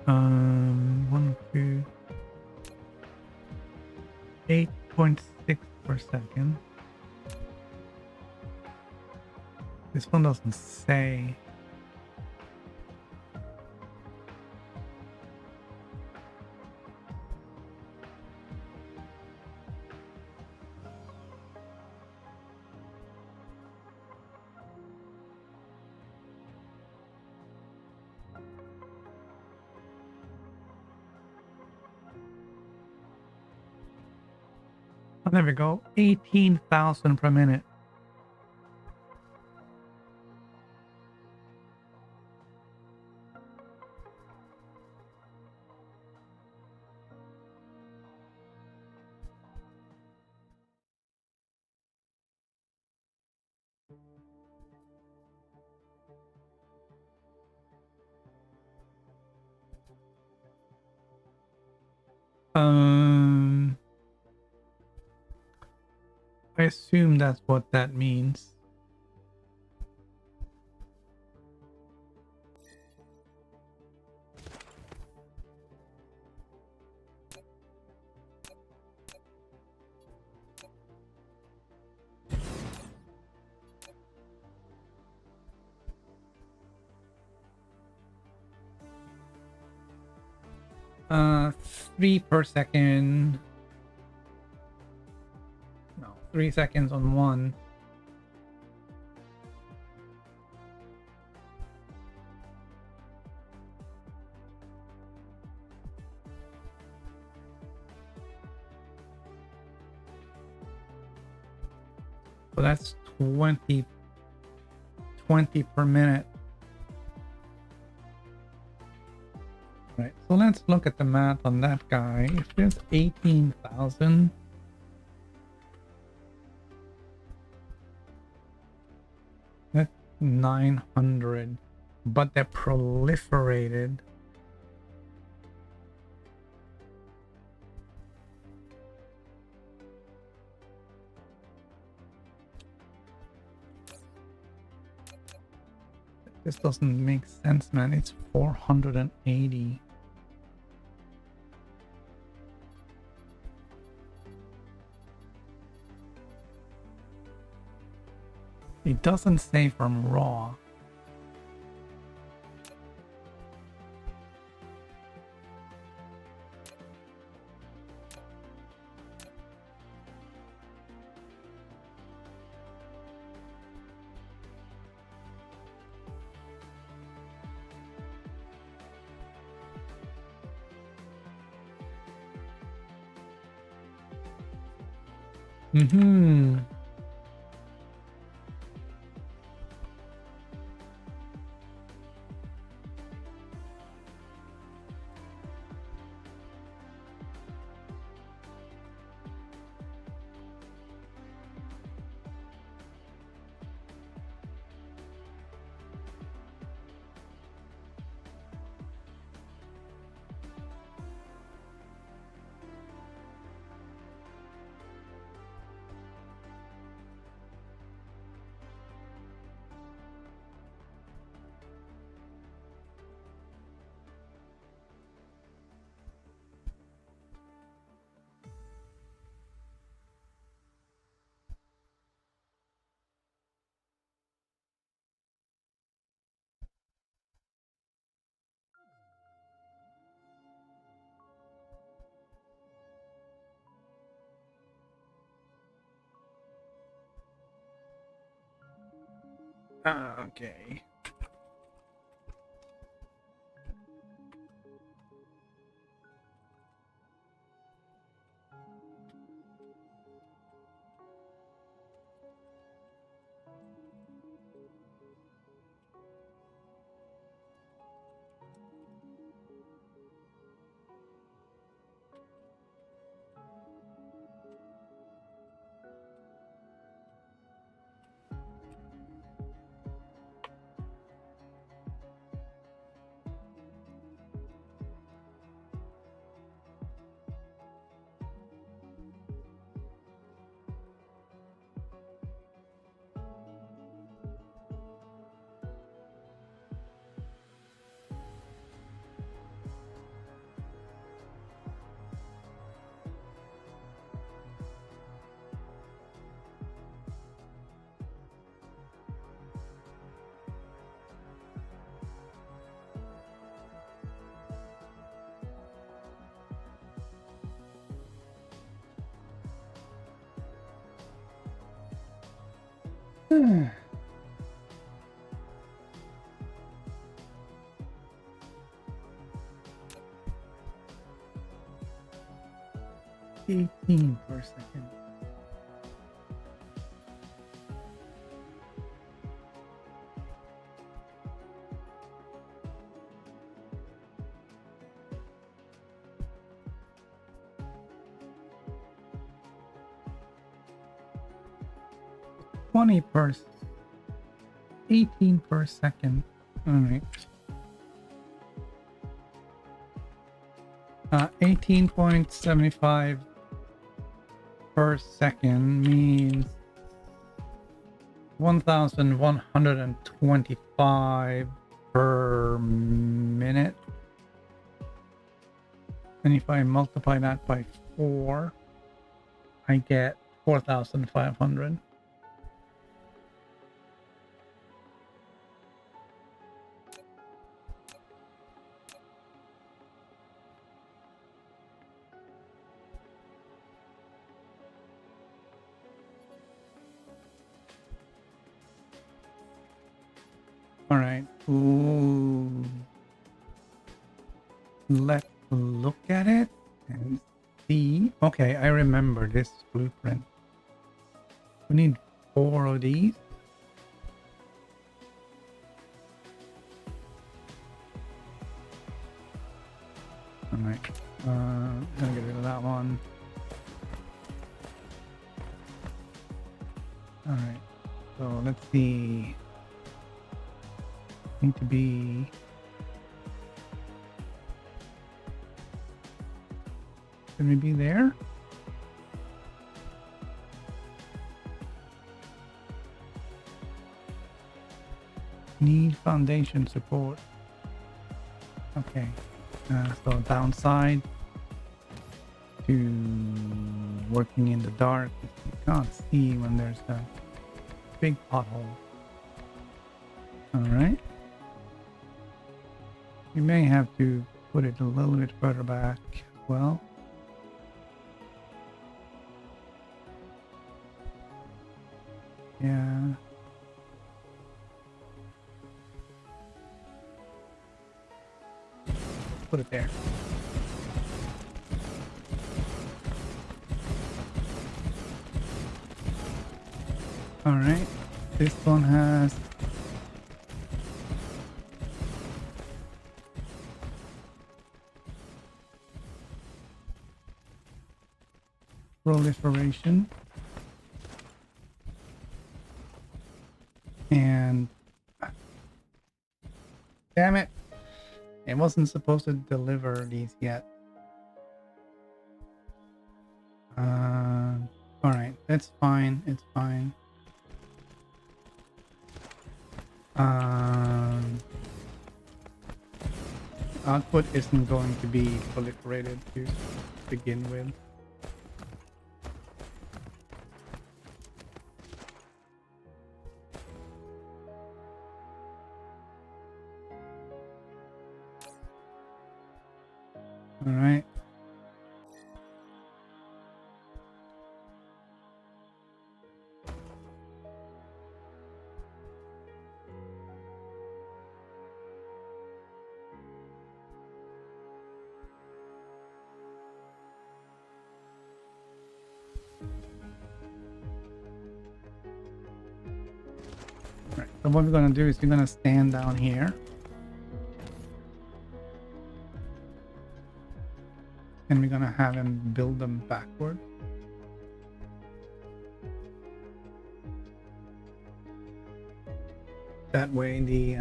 1, 2, 8.6 per second. This one doesn't say. Oh, there we go. 18,000 per minute. I assume that's what that means. Uh, 3 per second. No, 3 seconds on one. So that's 20 per minute. Right, so let's look at the math on that guy. If there's 18,000, that's 900. but they're proliferated. This doesn't make sense, man. It's 480. It doesn't say from raw. Mm-hmm. Okay. Hmm. 18 per second. Twenty per 18 per second. All right. 18.75 per second means 1,125 per minute. And if I multiply that by 4, I get 4,500. All right. Ooh. Let's look at it and see. Okay, I remember this blueprint. We need 4 of these. All right. Gonna get rid of that one. All right. So let's see. going to be... Can we be there? Need foundation support. Okay. So downside to working in the dark, you can't see when there's a big pothole. Alright. You may have to put it a little bit further back as well. Yeah. Put it there. Alright. This one has proliferation. And damn it, it wasn't supposed to deliver these yet. All right, that's fine. It's fine. Output isn't going to be proliferated to begin with. All right. Right. So what we're gonna do is we're gonna stand down here. And we're gonna have him build them backward. That way the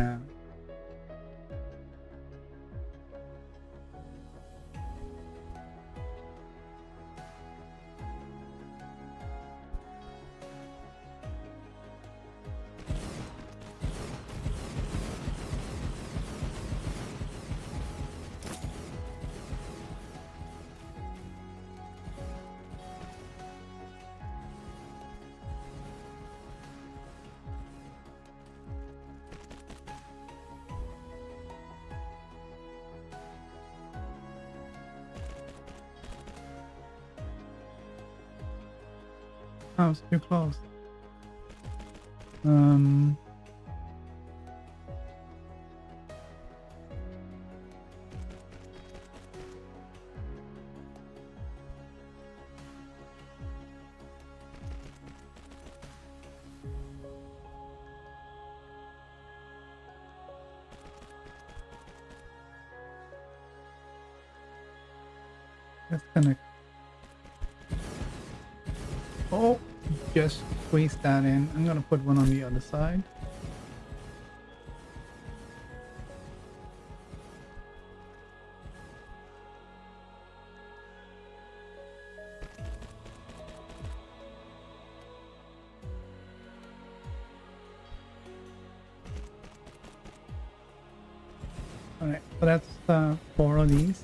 oh, it's too close. That's gonna... Oh, just squeeze that in. I'm gonna put one on the other side. All right, so that's 4 of these.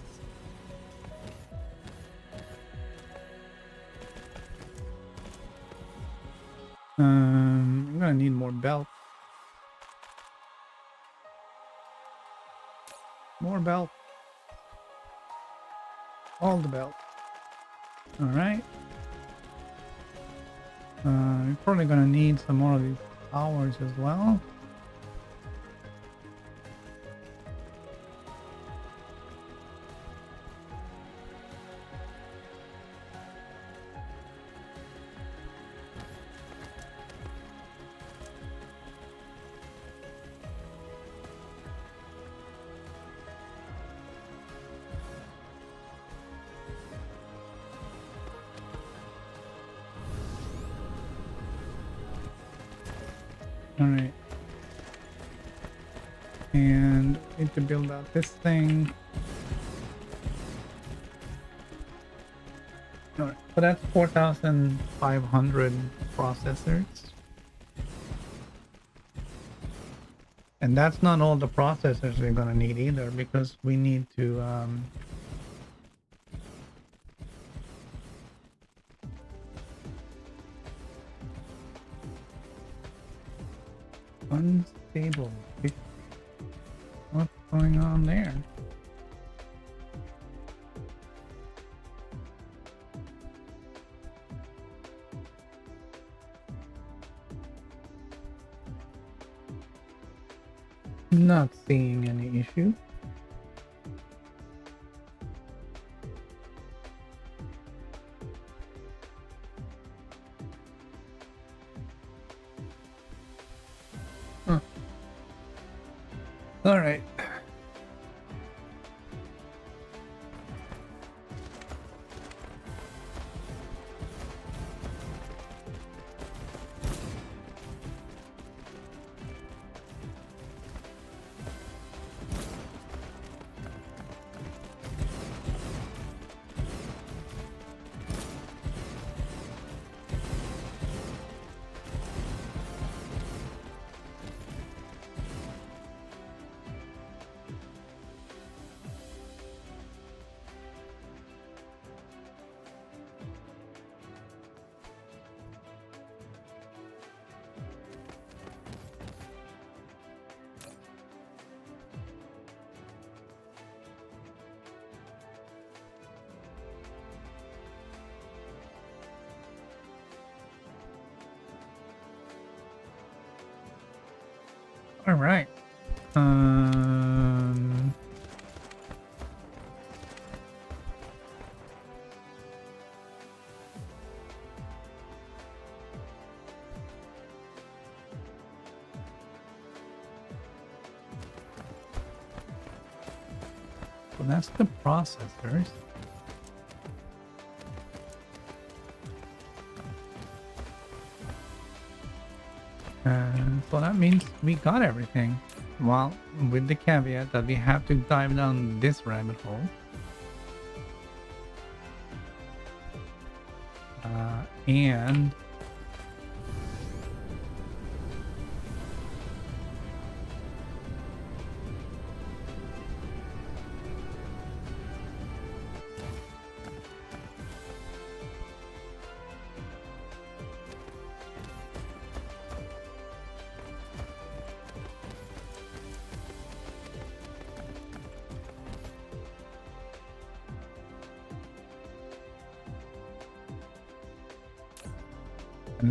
I'm gonna need more belt. More belt. All the belt. All right. We're probably gonna need some more of these towers as well. All right. And we need to build out this thing. Alright, so that's 4,500 processors. And that's not all the processors we're gonna need either, because we need to unstable. What's going on there? Not seeing any issue. Huh. All right. All right. So that's the processors. So that means we got everything. Well, with the caveat that we have to dive down this rabbit hole.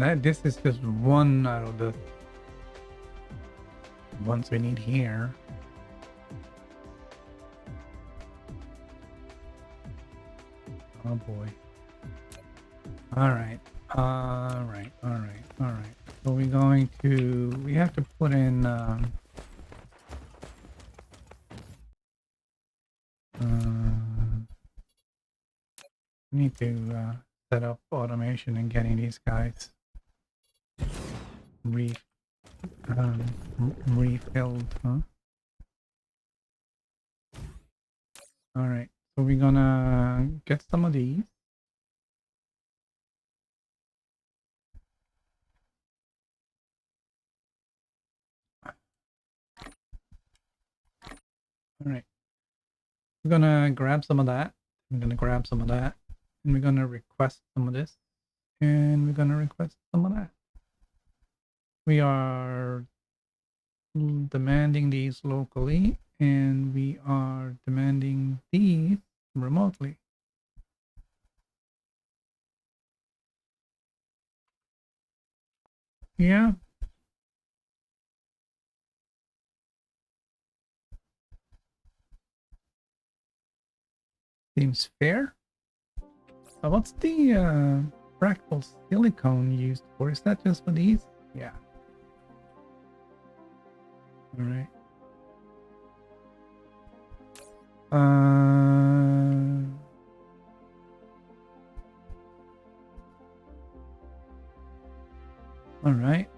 And this is just one out of the ones we need here. Oh boy. All right. All right. All right. All right. So we have to put in we need to set up automation and getting these guys refilled, huh? All right. So we're gonna get some of these. All right. We're gonna grab some of that. We're gonna grab some of that. And we're gonna request some of this. And we're gonna request some of that. We are demanding these locally, and we are demanding these remotely. Yeah. Seems fair. What's the fractal silicone used for? Is that just for these? Yeah. All right. All right.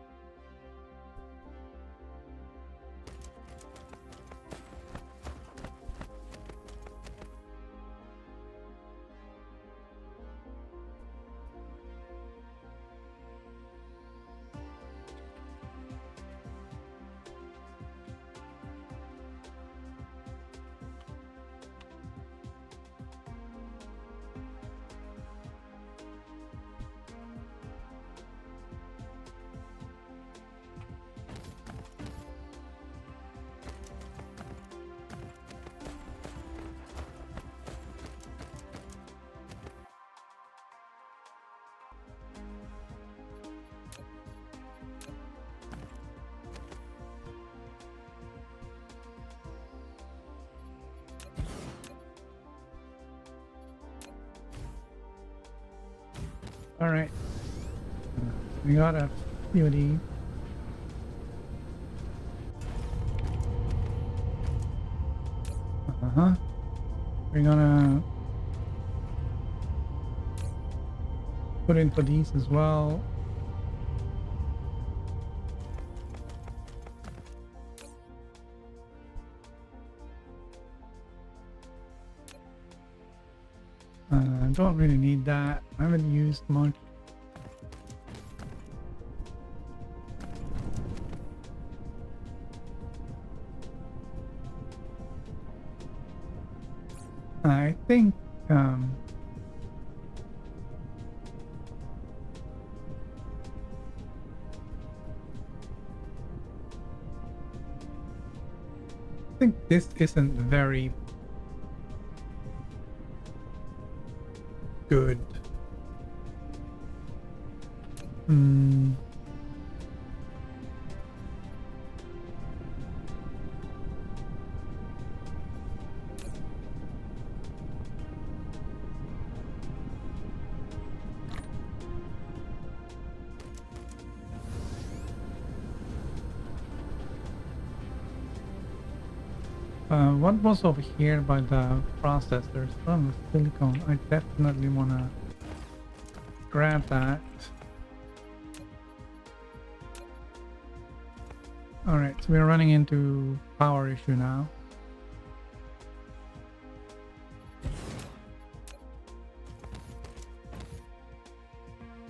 All right. We got a few of these. Uh-huh. We're gonna put in for these as well. I don't really need that. I haven't used much. I think this isn't very good. Hmm. What was over here by the processor? Some silicone. I definitely wanna grab that. All right, so we're running into power issue now.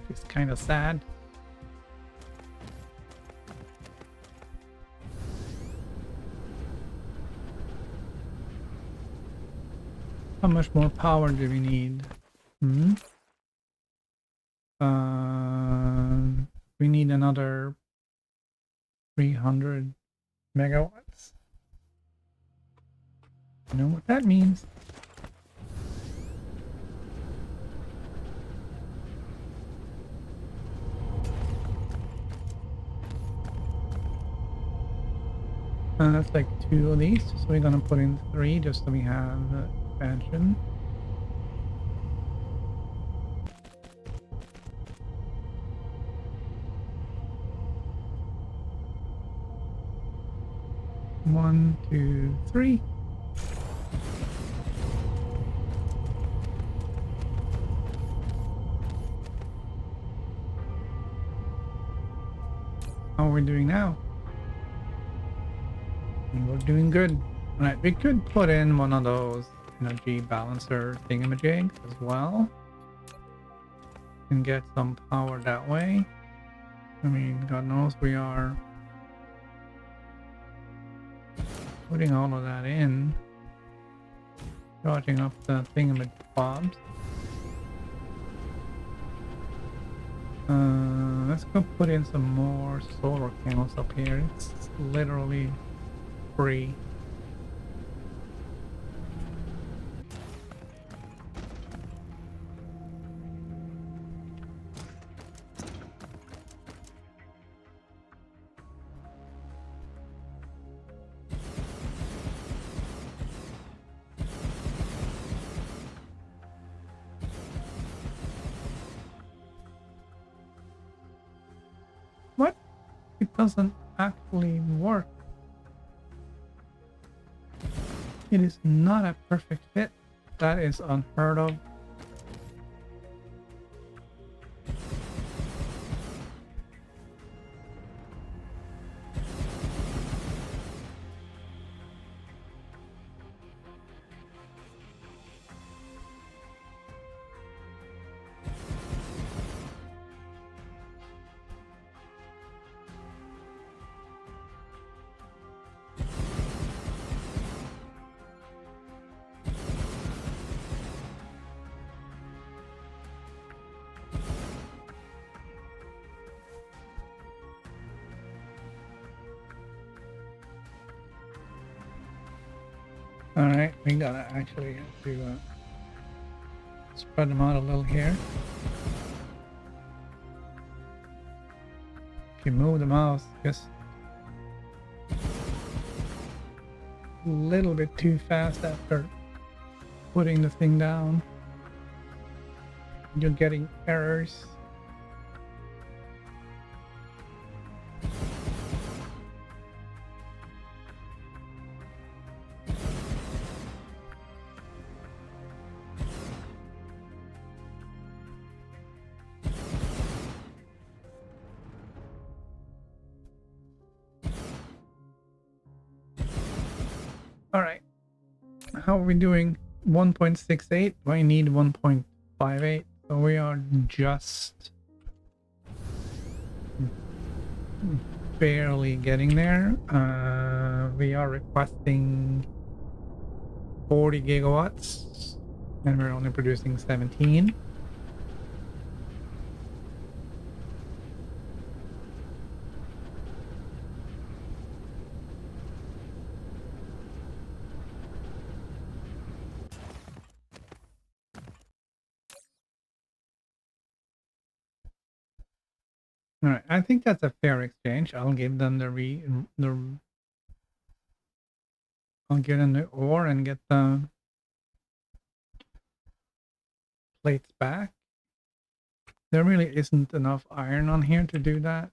It's kind of sad. How much more power do we need? Hmm? We need another 300 megawatts. You know what that means? That's like 2 of these, so we're gonna put in 3 just so we have expansion. One, two, three. How are we doing now? We're doing good. All right, we could put in one of those energy balancer thingamajigs as well and get some power that way. I mean, God knows we are putting all of that in, charging up the thingamajobs. Let's go put in some more solar panels up here. It's literally free. What? It doesn't actually work. It is not a perfect fit. That is unheard of. All right, we gotta actually have to spread them out a little here. If you move the mouse just a little bit too fast after putting the thing down, you're getting errors. All right. How are we doing? 1.68. I need 1.58. So we are just barely getting there. We are requesting 40 gigawatts and we're only producing 17. All right, I think that's a fair exchange. I'll give them I'll give them the ore and get the plates back. There really isn't enough iron on here to do that.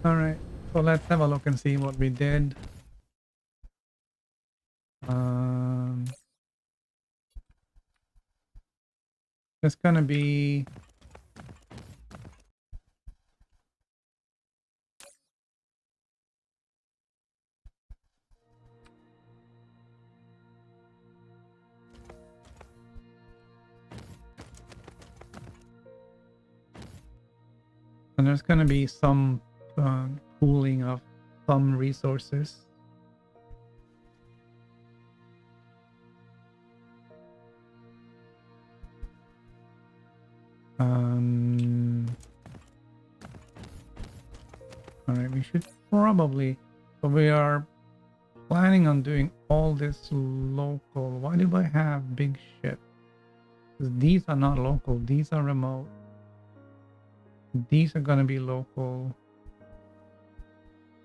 All right, so let's have a look and see what we did. It's gonna be and there's gonna be some pooling of some resources. All right, we should probably. So we are planning on doing all this local. Why do I have big ship? Because these are not local. These are remote. These are gonna be local.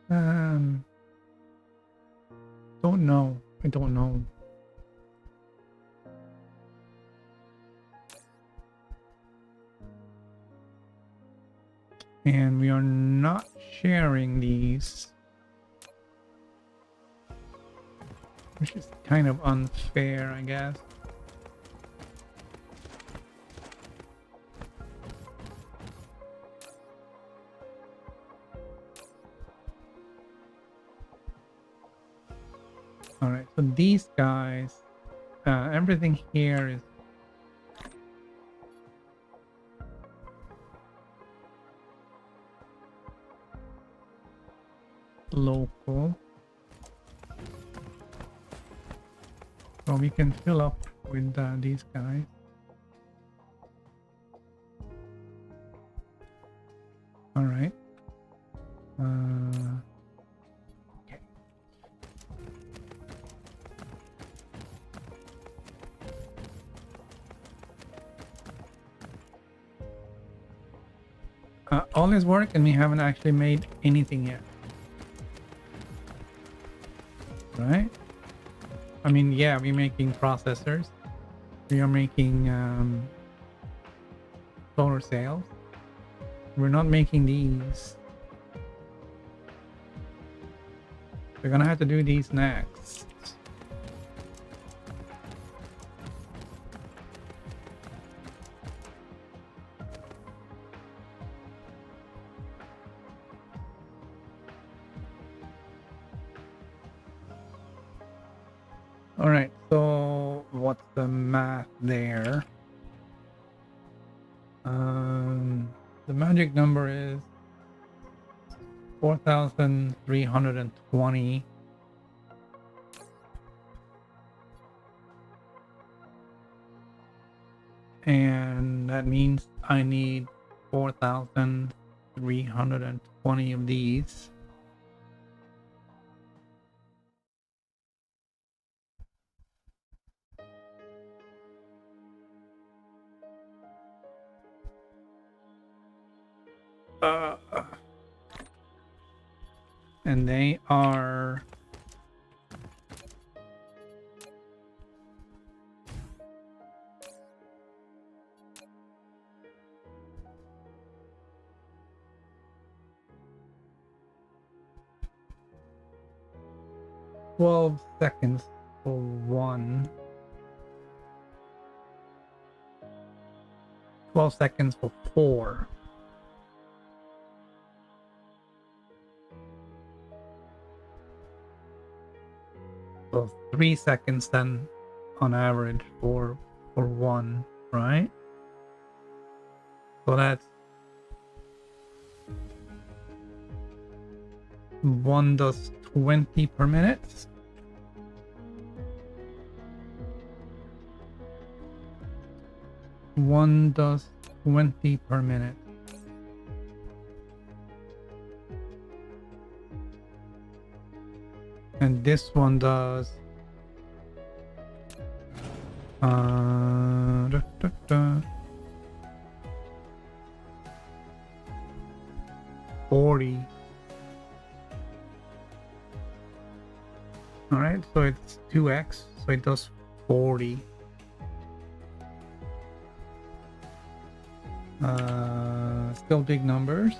Don't know. I don't know. And we are not sharing these, which is kind of unfair, I guess. All right, so these guys, everything here is local. So we can fill up with these guys. All right. Okay. All this work and we haven't actually made anything yet. Right? I mean, yeah, we're making processors. We are making solar sails. We're not making these. We're gonna have to do these next. All right, so what's the math there? The magic number is 4,320. And that means I need 4,320 of these. And they are $12 for one. 12 seconds for four. So 3 seconds then on average for one, right? So that's 1 does 20 per minute. One does 20 per minute. And this one does 40. All right, so it's 2x, so it does 40. Still big numbers.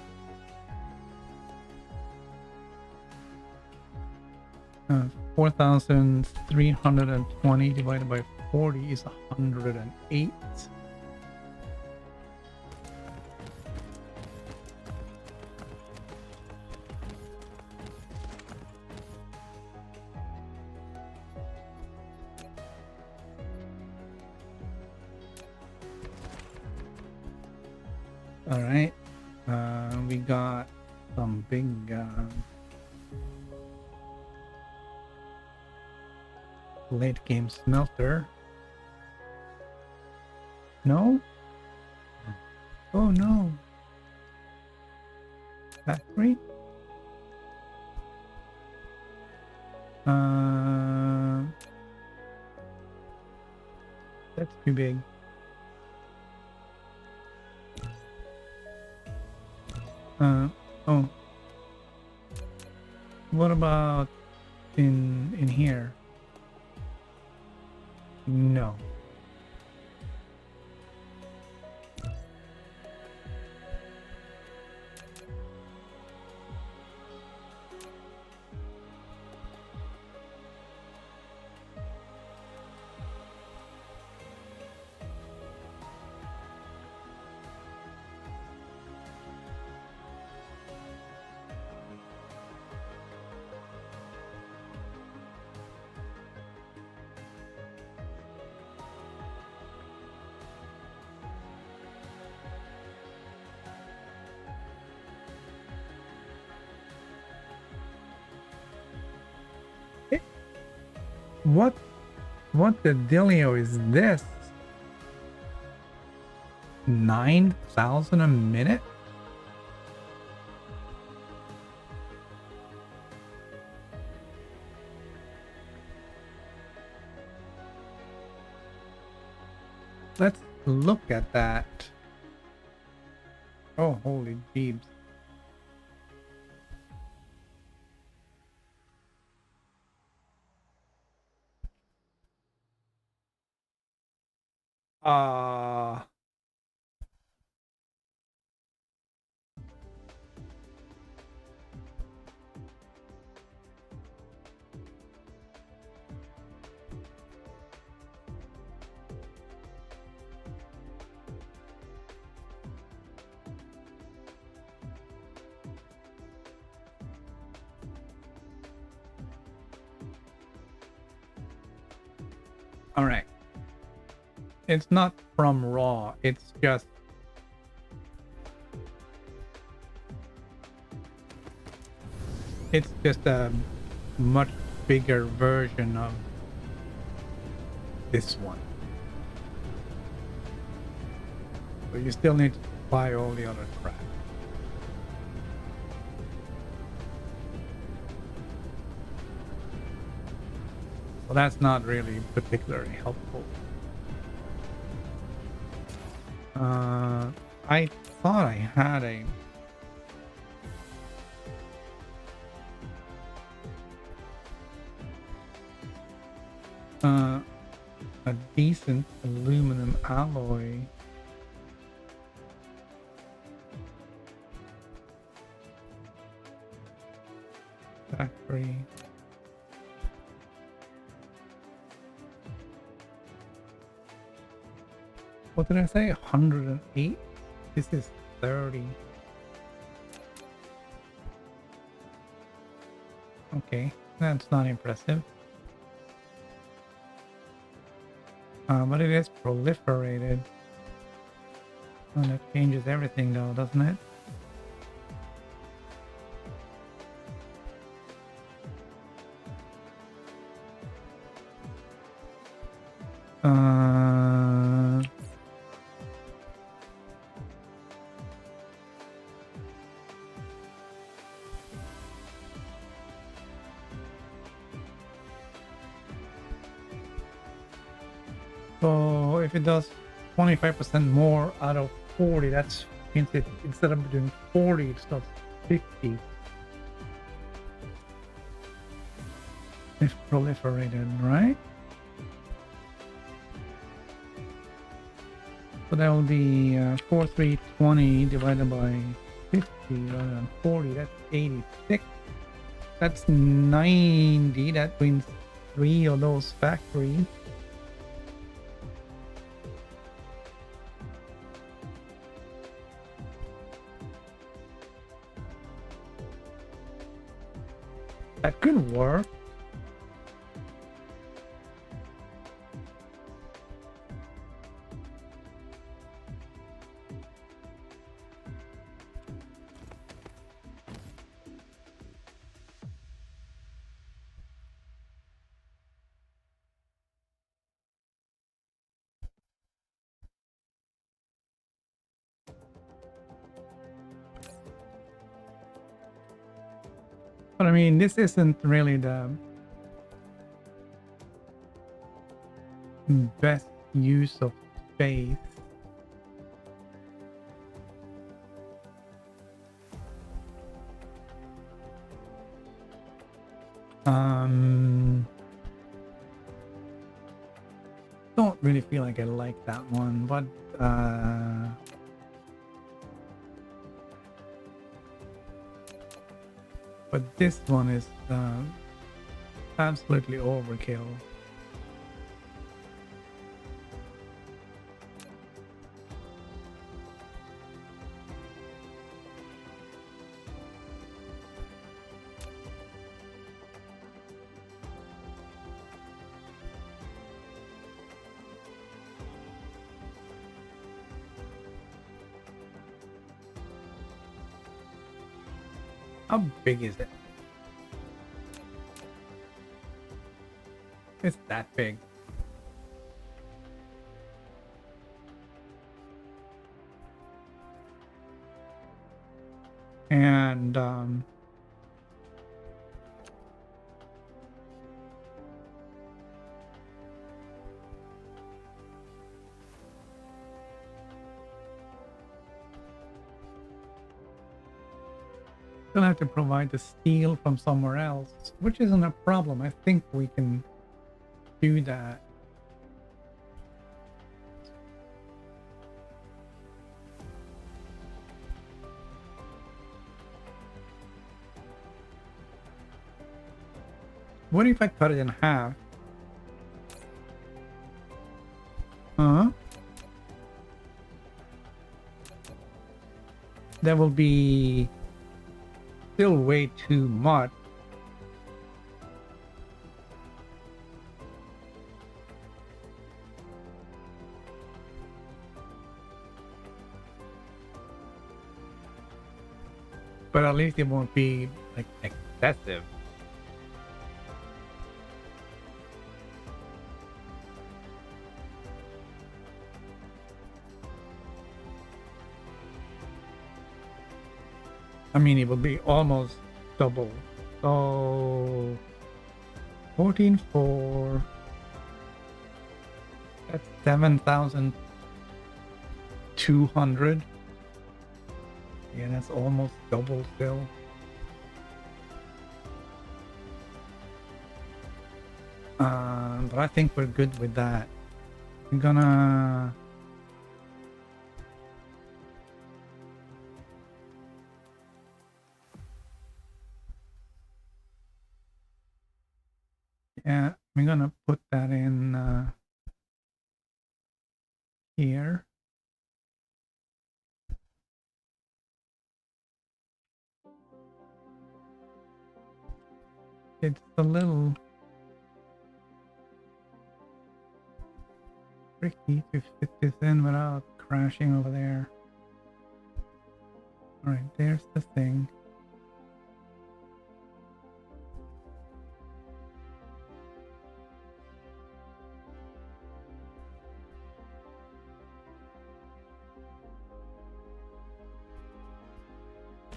4,320 divided by 40 is 108. All right, we got some big late game smelter. No? Oh no. Factory? That's too big. Oh. What about in here? No. What the dealio is this? 9,000 a minute? Let's look at that. Oh, holy jeebs. All right. It's not from raw. It's just a much bigger version of this one. So you still need to buy all the other crap. Well, that's not really particularly helpful. I thought I had a decent aluminum alloy. Factory. What did I say? 108? This is 30. Okay, that's not impressive. But it is proliferated. Oh, that changes everything though, doesn't it? Uh, so if it does 25% more out of 40, that's means it instead of doing 40, it does 50. If proliferated, right? So that will be 4320 divided by 50 rather than 40. That's 86. That's 90. That means 3 of those factories. That could work. But I mean, this isn't really the best use of space. Don't really feel like I like that one, but this one is absolutely overkill. How big is it? It's that big. And still have to provide the steel from somewhere else, which isn't a problem. I think we can do that. What if I cut it in half? Huh? That will be still way too much. But at least it won't be like excessive. I mean, it will be almost double. So 14.4. That's 7,200. Yeah, that's almost double still. But I think we're good with that. I'm gonna yeah, I'm gonna put that in here. It's a little tricky to fit this in without crashing over there. Alright, there's the thing.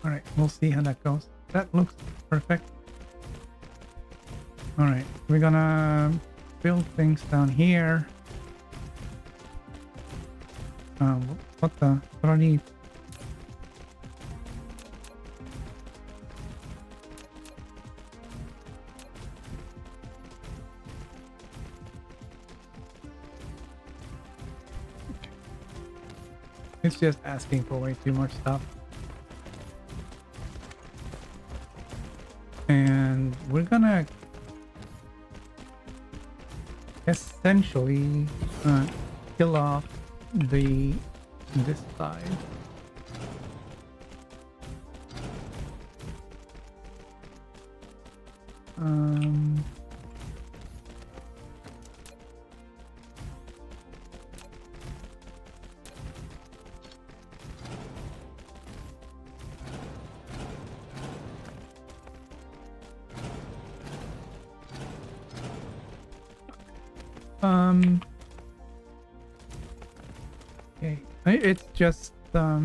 Alright, we'll see how that goes. That looks perfect. Alright, we're gonna build things down here. What are these? It's just asking for way too much stuff. And we're gonna essentially kill off this side. Okay, it's just all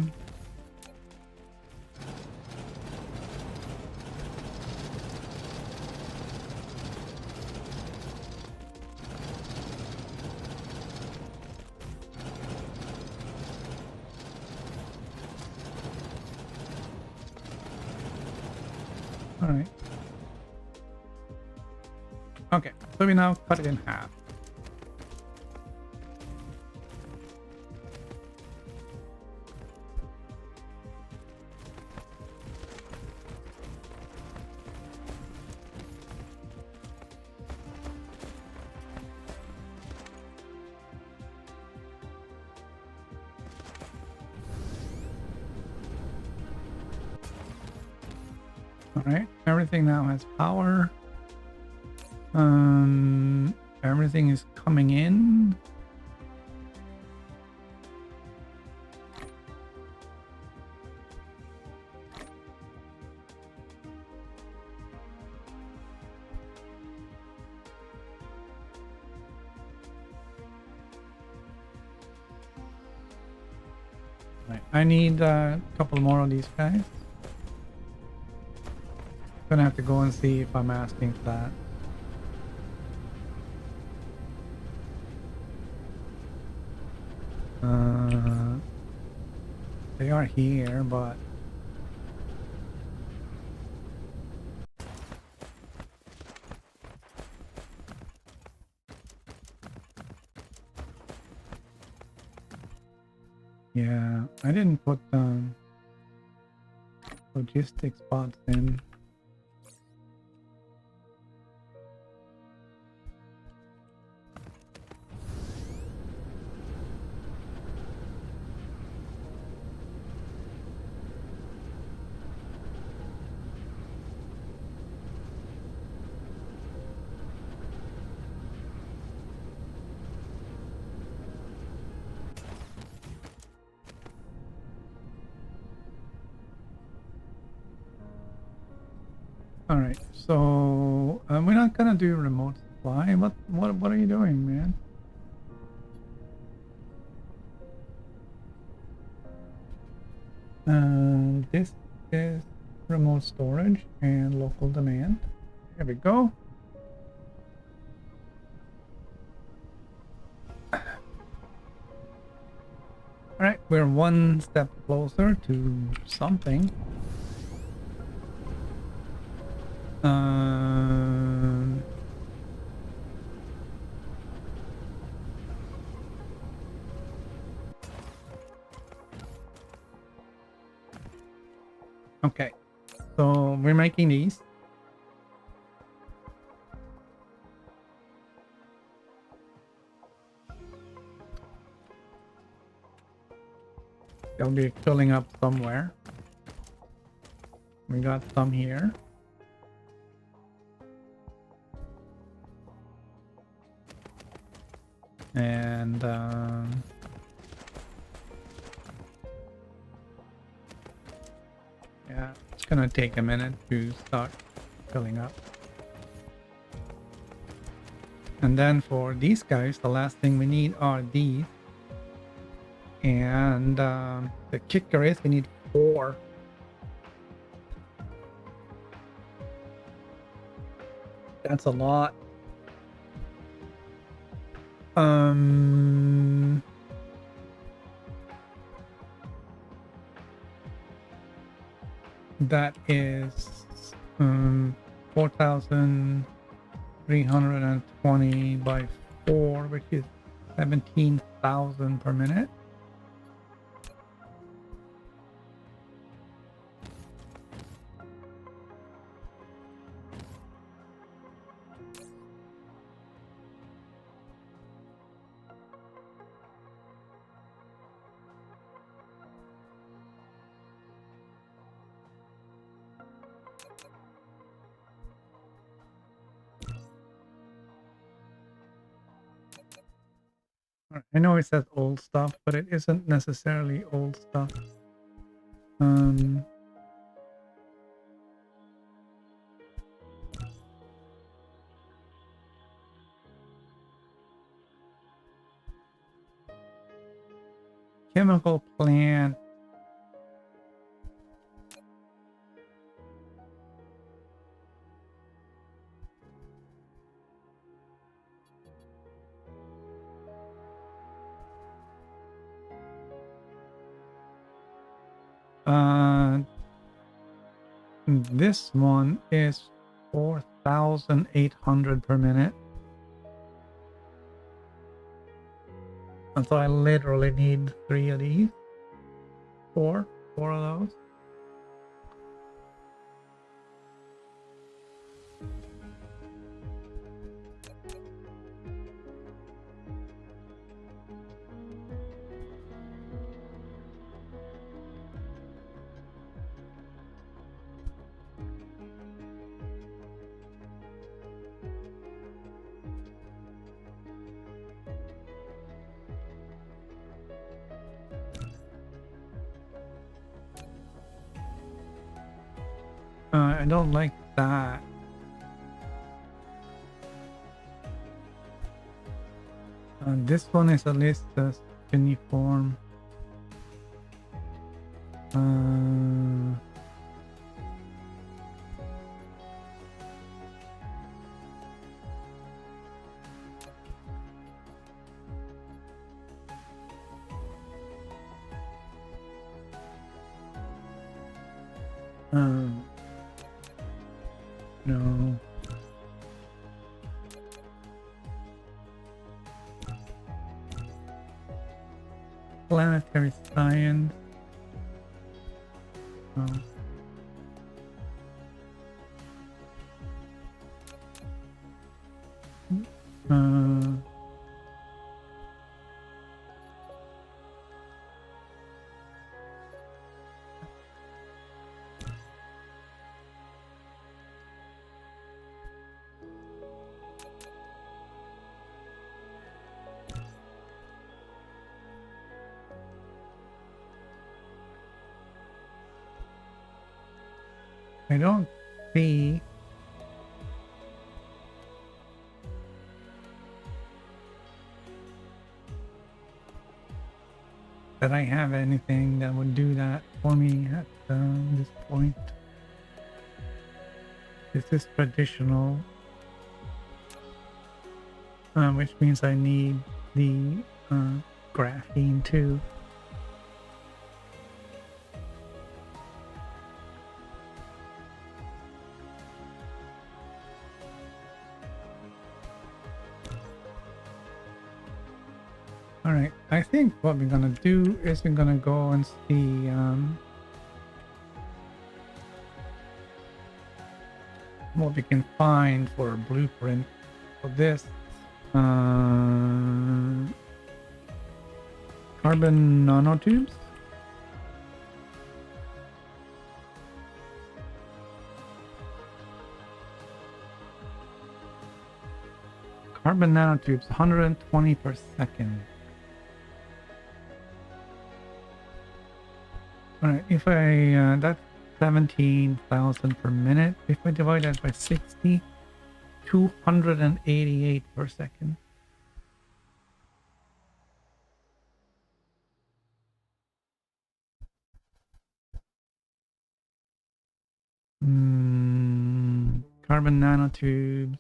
right. Okay, so we now cut it in half. Alright, everything now has power. Everything is coming in. Right, I need a couple more of these guys. Gonna have to go and see if I'm asking for that. They are here, but yeah, I didn't put logistics spots in. All right, so we're not gonna do remote supply. What are you doing, man? This is remote storage and local demand. There we go. All right, we're one step closer to something. Okay, so we're making these. They'll be filling up somewhere. We got some here. And yeah, it's gonna take a minute to start filling up. And then for these guys, the last thing we need are these. And the kicker is we need 4. That's a lot. That is 4,320 by 4, which is 17,000 per minute. I know it says old stuff, but it isn't necessarily old stuff. Chemical plant. This one is 4,800 per minute. And so I literally need 3 of these. 4 of those. I don't like that. This one is at least uniform. No. Planetary science. No. I don't see that I have anything that would do that for me at this point. This is traditional, which means I need the graphene too. Alright, I think what we're gonna do is we're gonna go and see what we can find for a blueprint for this carbon nanotubes. Carbon nanotubes, 120 per second. Alright, if I, that's 17,000 per minute. If I divide that by 60, 288 per second. Carbon nanotubes.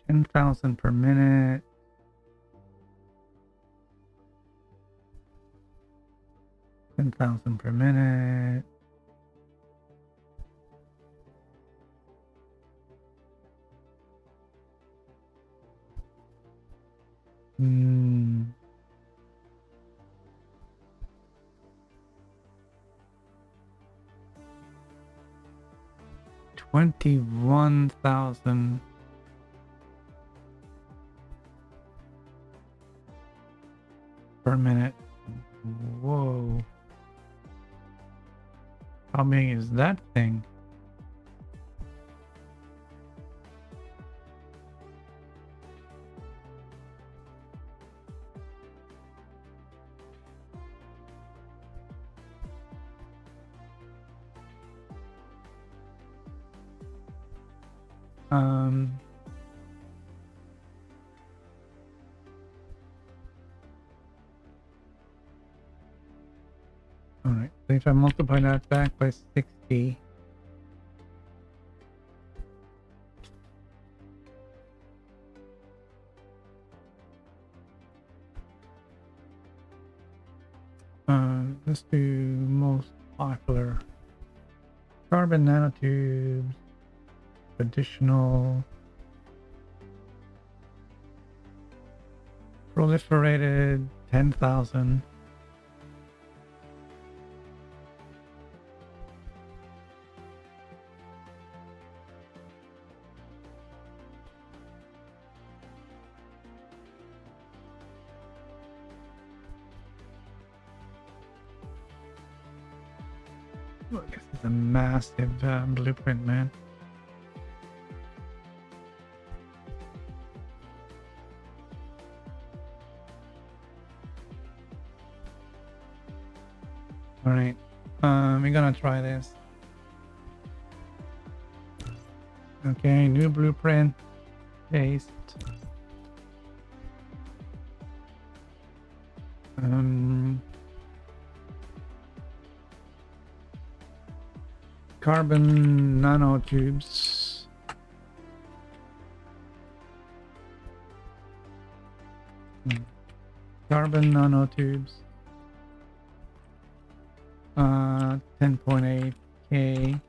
$10,000 per minute. $10,000 per minute. Hmm. 21,000 per minute. Whoa. How big is that thing? All right. So if I multiply that back by 60, let's do most popular. Carbon nanotubes, traditional, proliferated, 10,000. Look, this is a massive blueprint, man. All right, we're gonna try this. Okay, new blueprint, paste. Carbon nanotubes. Carbon nanotubes. 10.8K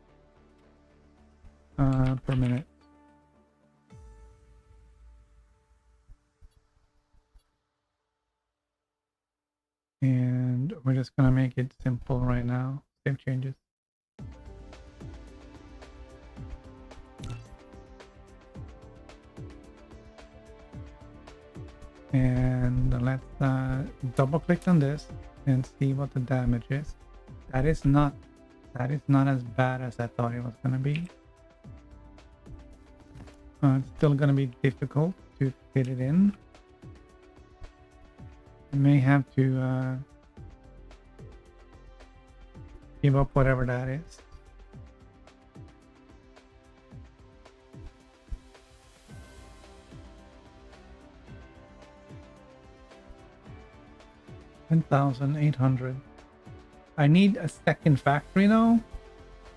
per minute. And we're just gonna make it simple right now. Save changes. And let's double click on this and see what the damage is. That is not as bad as I thought it was gonna be. It's still gonna be difficult to fit it in. I may have to give up whatever that is. $10,800. I need a second factory now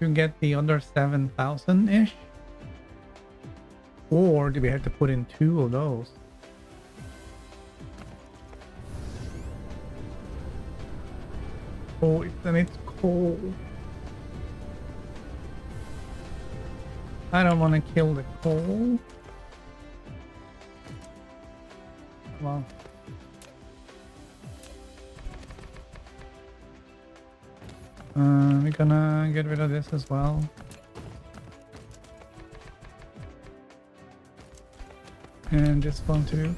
to get the other 7,000-ish. Or do we have to put in 2 of those? Oh, then it's cold. I don't want to kill the coal. Well. We're gonna get rid of this as well. And this one too.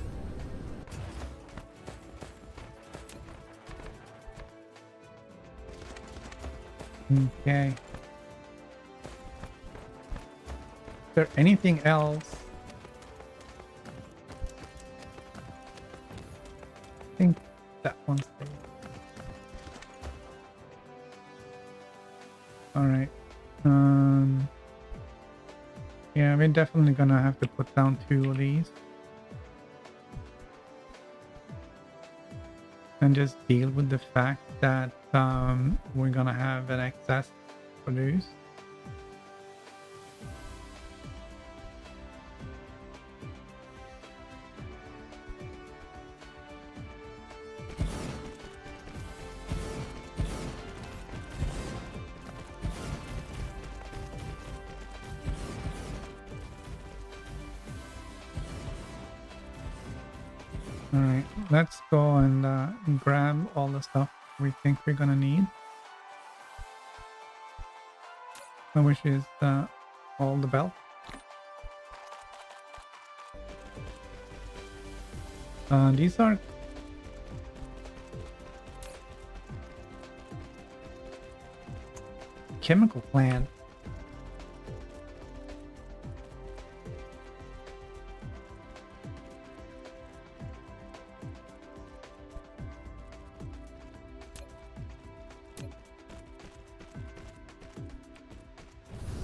Okay. Is there anything else? I think that one's safe. Alright. Yeah, we're definitely gonna have to put down 2 of these. And just deal with the fact that we're gonna have an excess produce. Alright, let's go and grab all the stuff we think we're gonna need. Which is all the belt. These are chemical plant.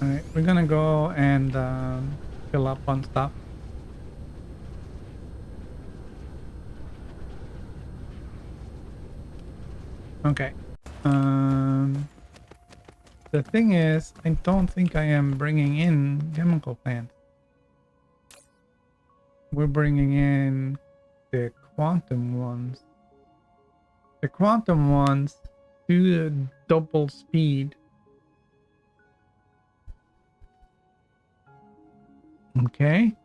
Alright, we're gonna go and fill up on stuff. Okay. The thing is, I don't think I am bringing in chemical plants. We're bringing in the quantum ones. The quantum ones do the double speed. Okay.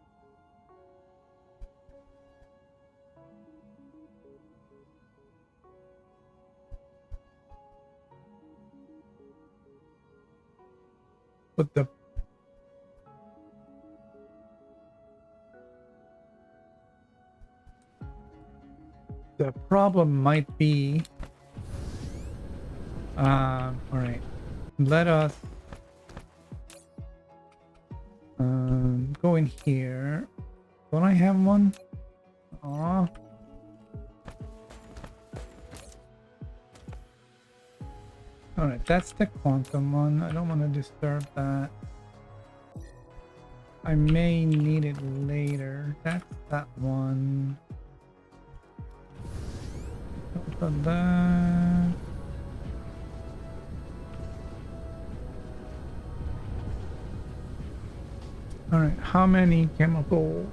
But the problem might be all right, let us go in here. Don't I have one? Aw. Alright, that's the quantum one. I don't want to disturb that. I may need it later. That's that one. Put that. Alright, how many chemical?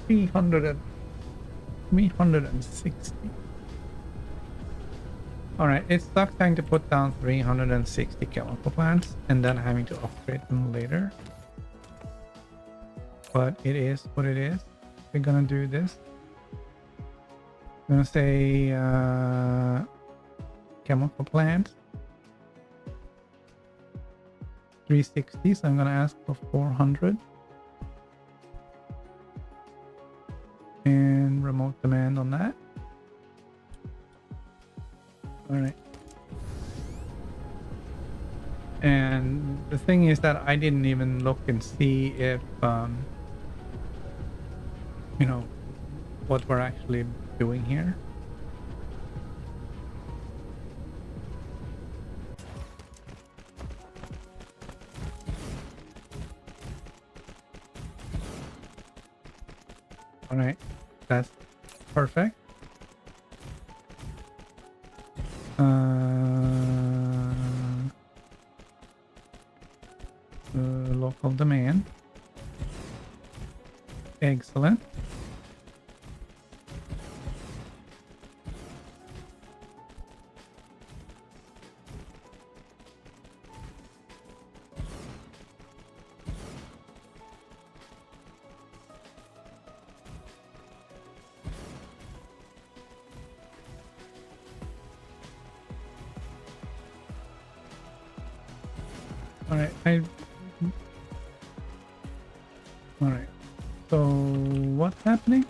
360. Alright, it sucks having to put down 360 chemical plants and then having to upgrade them later. But it is what it is. We're gonna do this. I'm gonna say chemical plants. 360, so I'm gonna ask for 400. And remote demand on that. Alright. And the thing is that I didn't even look and see if, you know, what we're actually doing here. Alright, that's perfect. Local demand. Excellent. Alright, Alright, so what's happening?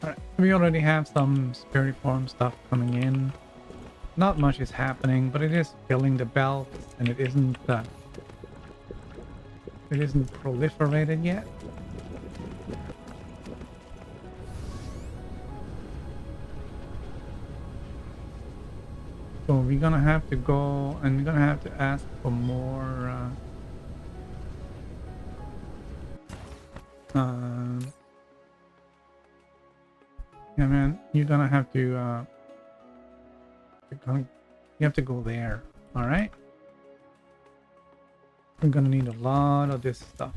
Alright, we already have some spirit form stuff coming in. Not much is happening, but it is filling the belt, and it isn't proliferated yet. So we're gonna have to go and we're gonna have to ask for more yeah man, you're gonna have to you have to go there. All right, we're gonna need a lot of this stuff.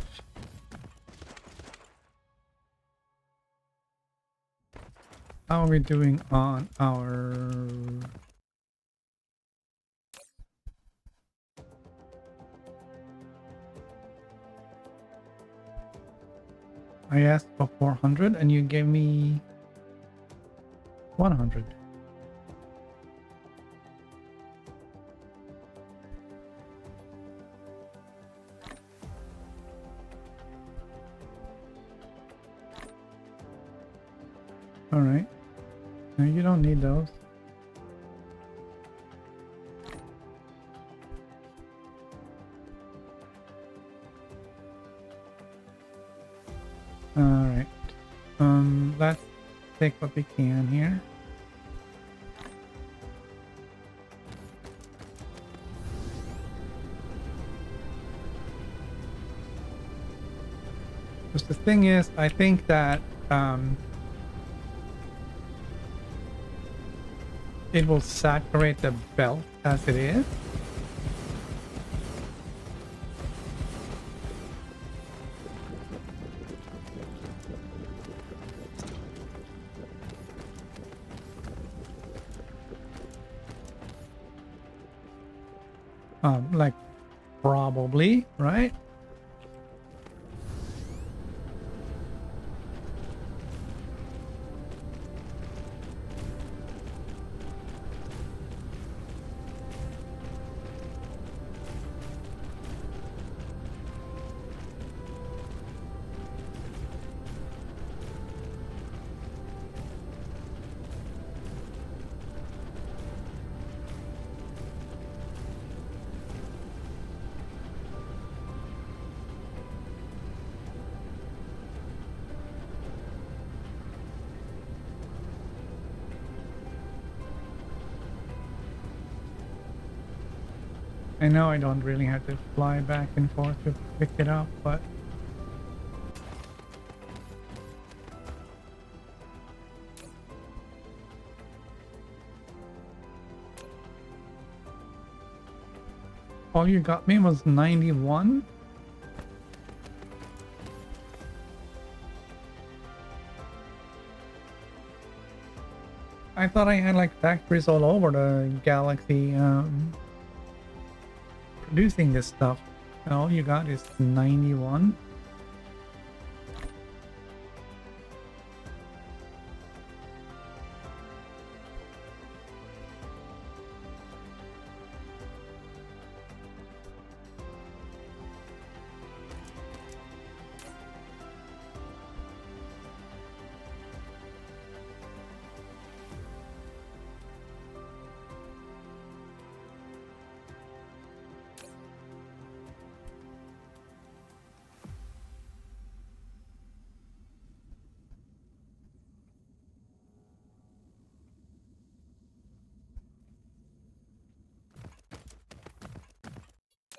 How are we doing on our I asked for 400 and you gave me 100. All right. No, you don't need those. All right. Let's take what we can here. Because the thing is, I think that it will saturate the belt as it is. Like probably, right? I know I don't really have to fly back and forth to pick it up, but all you got me was 91. I thought I had like factories all over the galaxy producing this stuff. And all you got is 91.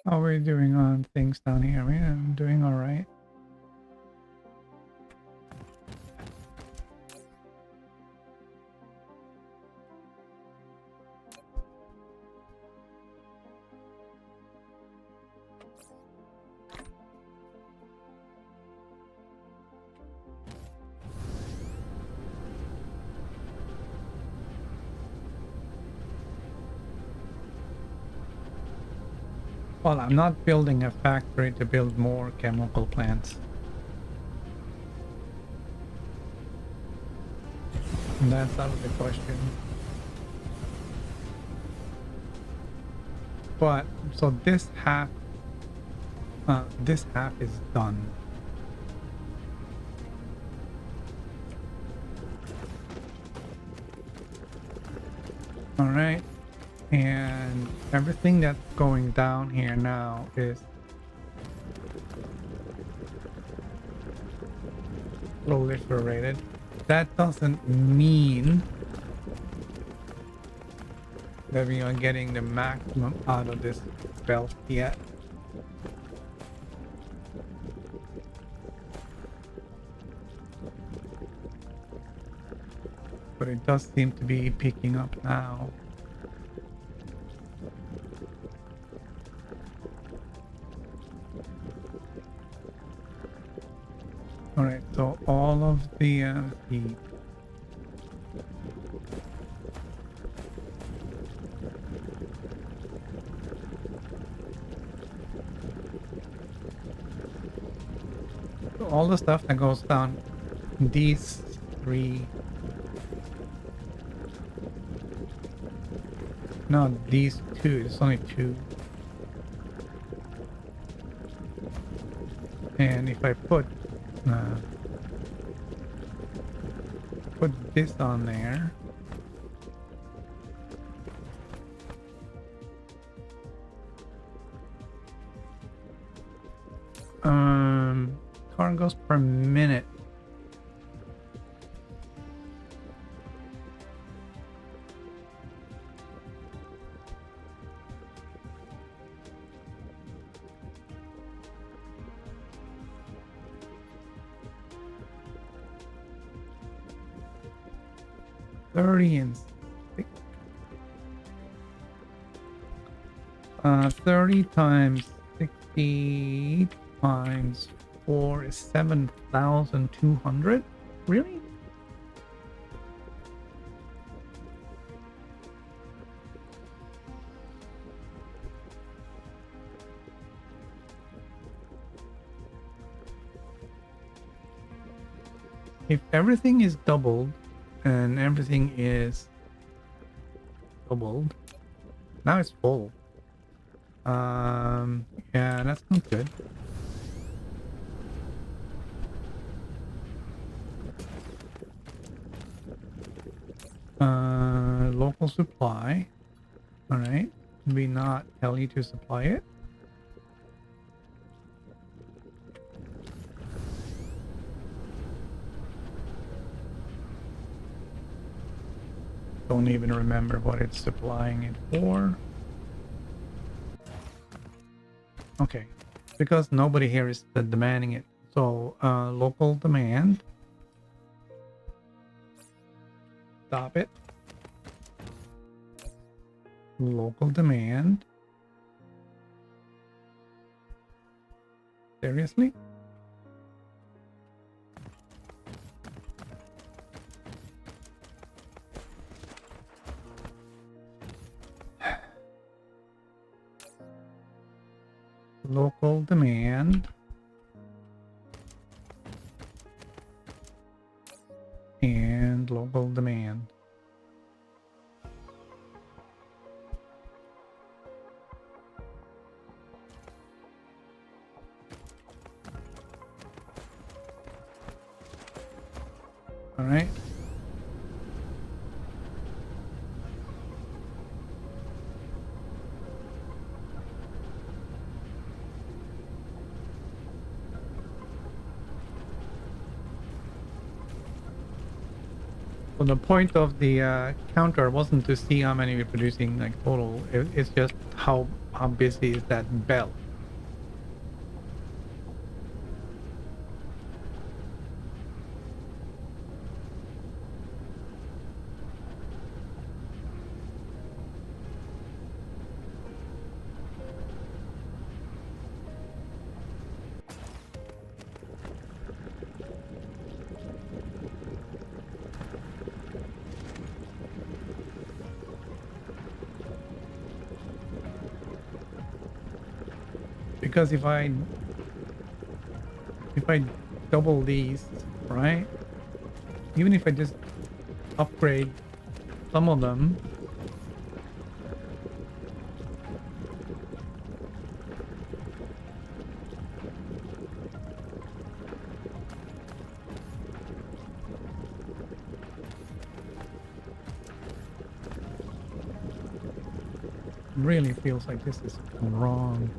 How are we doing on things down here? I'm doing all right. Well, I'm not building a factory to build more chemical plants. And that's out of the question. But, so this half is done. All right. And everything that's going down here now is proliferated. That doesn't mean that we are getting the maximum out of this belt yet. But it does seem to be picking up now. All right, so all of the so all the stuff that goes down these three, no, these two, it's only two. And if I put this on there, cargoes per minute. And 30 times 60 times 4 is 7,200. Really? If everything is doubled and everything is doubled, now it's full. Yeah, that's not good. Local supply. All right. We not tell you to supply it. Don't even remember what it's supplying it for. Okay, because nobody here is demanding it. So, local demand. Stop it. Local demand. Seriously? Local demand. And local demand. All right. So the point of the counter wasn't to see how many we're producing, like total. It's just how busy is that belt. Because if I double these, right? Even if I just upgrade some of them, really feels like this is wrong.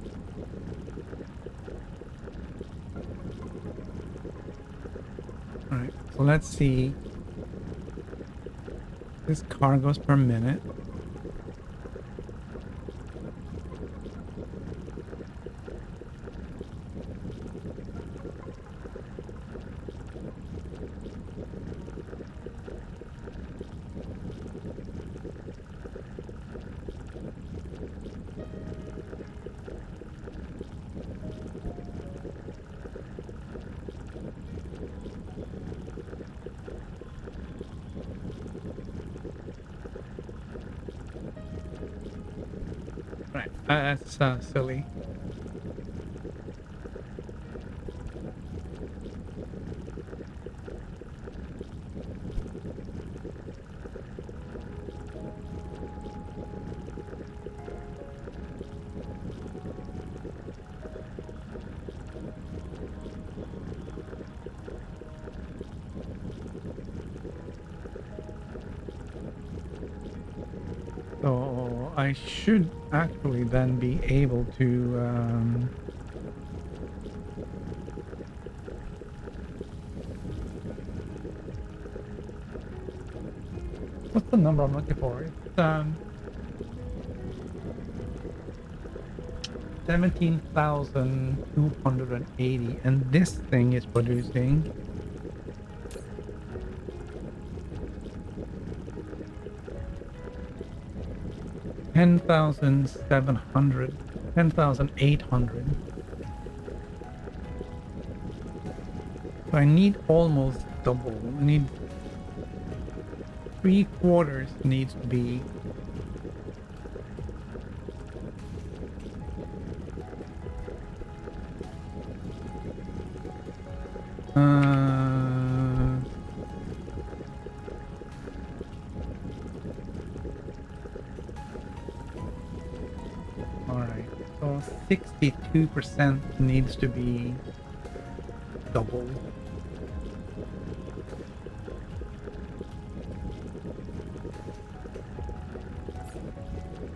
All right, so let's see. This cargoes per minute. Right, that's silly. So I should actually then be able to what's the number I'm looking for? It's 17,280, and this thing is producing 10,700, 10,800. So I need almost double. I need 3/4 needs to be all right. So 62% needs to be double.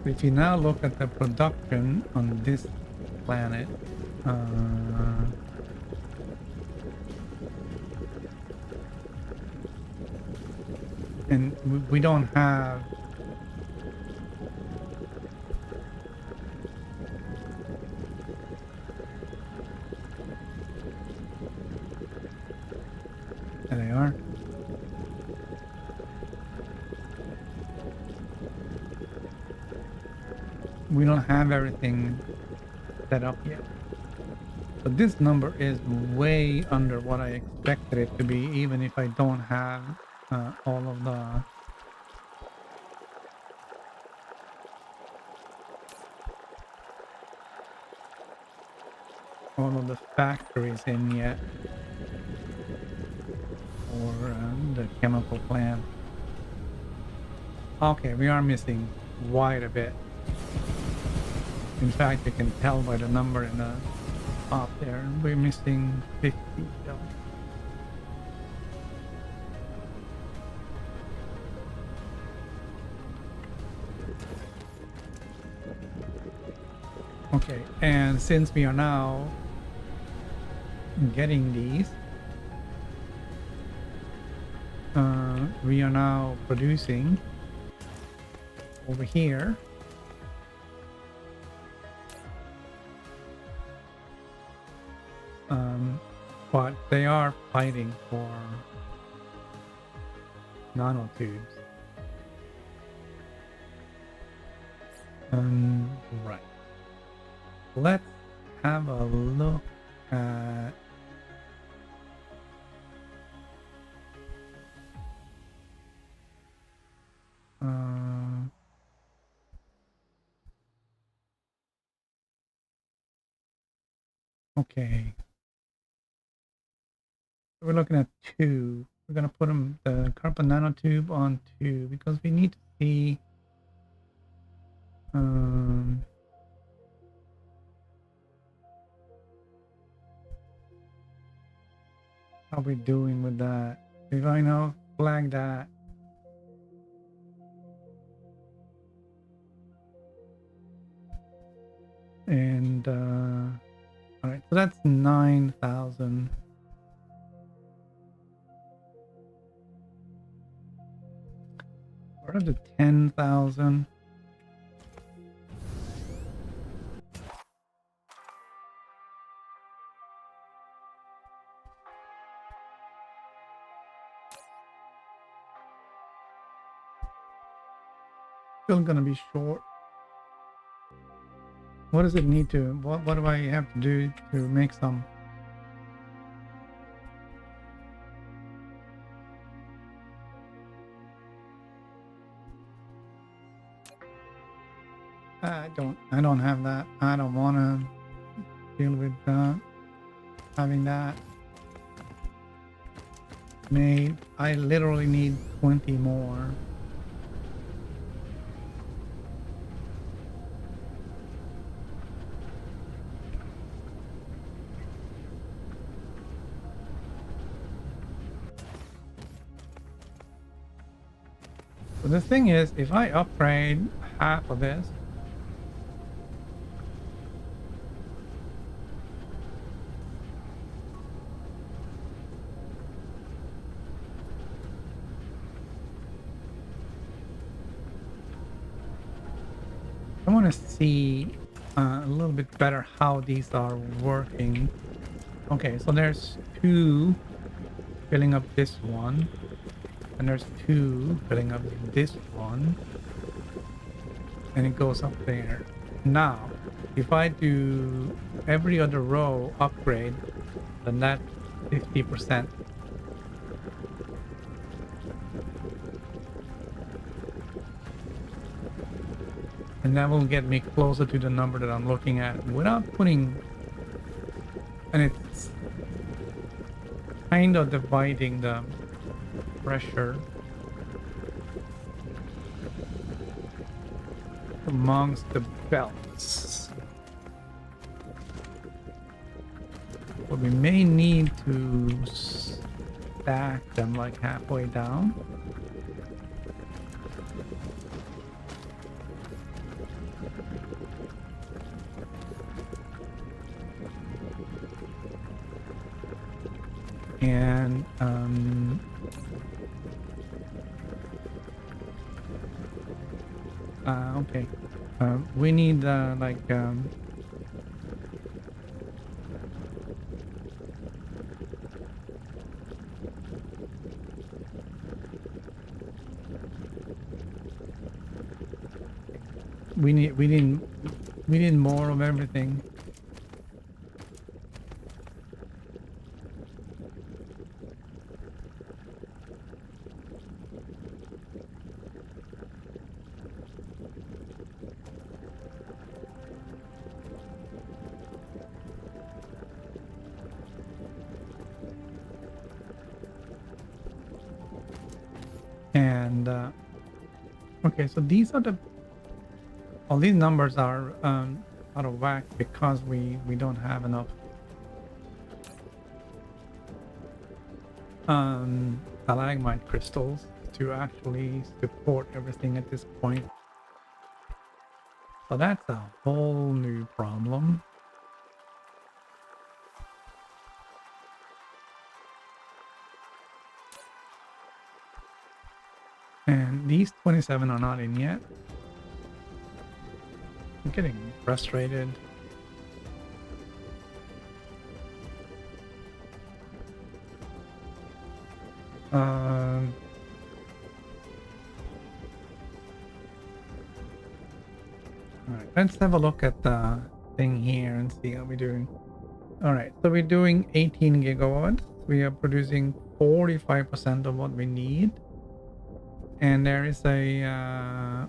If you now look at the production on this planet, and we don't have there they are. We don't have everything set up yet. But this number is way under what I expected it to be, even if I don't have all of the factories in yet, or the chemical plant. Okay, we are missing quite a bit. In fact, you can tell by the number in the top there. We're missing 50 still. Okay, and since we are now getting these, we are now producing over here. But they are fighting for nanotubes. Right. Let's have a look at okay. We're looking at 2. We're gonna put them the carbon nanotube on 2 because we need to see how we're doing with that. If I now flag that. And all right, so that's 9,000. What are the 10,000? Still gonna be short. What does it need to? What do I have to do to make some? I don't have that. I don't want to deal with having that made. I literally need 20 more. But the thing is, if I upgrade half of this, I want to see a little bit better how these are working. Okay, so there's two filling up this one, and there's two filling up this one, and it goes up there. Now, if I do every other row upgrade, then that's 50%. And that will get me closer to the number that I'm looking at without putting, and it's kind of dividing the pressure amongst the belts. But we may need to stack them like halfway down. And okay, we need like we need more of everything. And okay, so these are the all these numbers are out of whack because we don't have enough stalagmite crystals to actually support everything at this point. So that's a whole new problem. And these 27 are not in yet. I'm getting frustrated. All right, let's have a look at the thing here and see how we're doing. All right, so we're doing 18 gigawatts. We are producing 45% of what we need. And there is a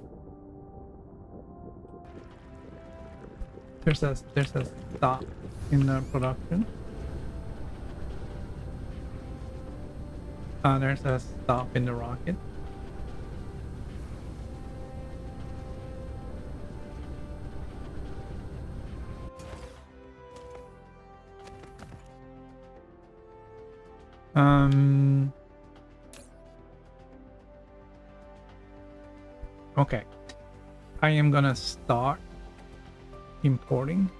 there's a stop in the production. There's a stop in the rocket. Okay, I am gonna start importing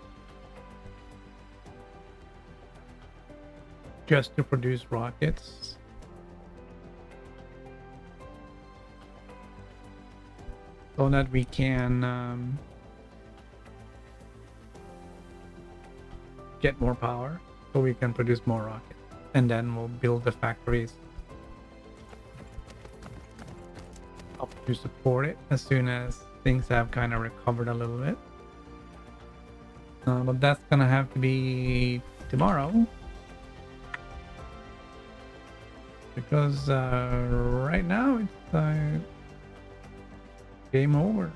just to produce rockets. So that we can get more power, so we can produce more rockets, and then we'll build the factories up to support it as soon as things have kind of recovered a little bit. But that's gonna have to be tomorrow, because right now it's game over.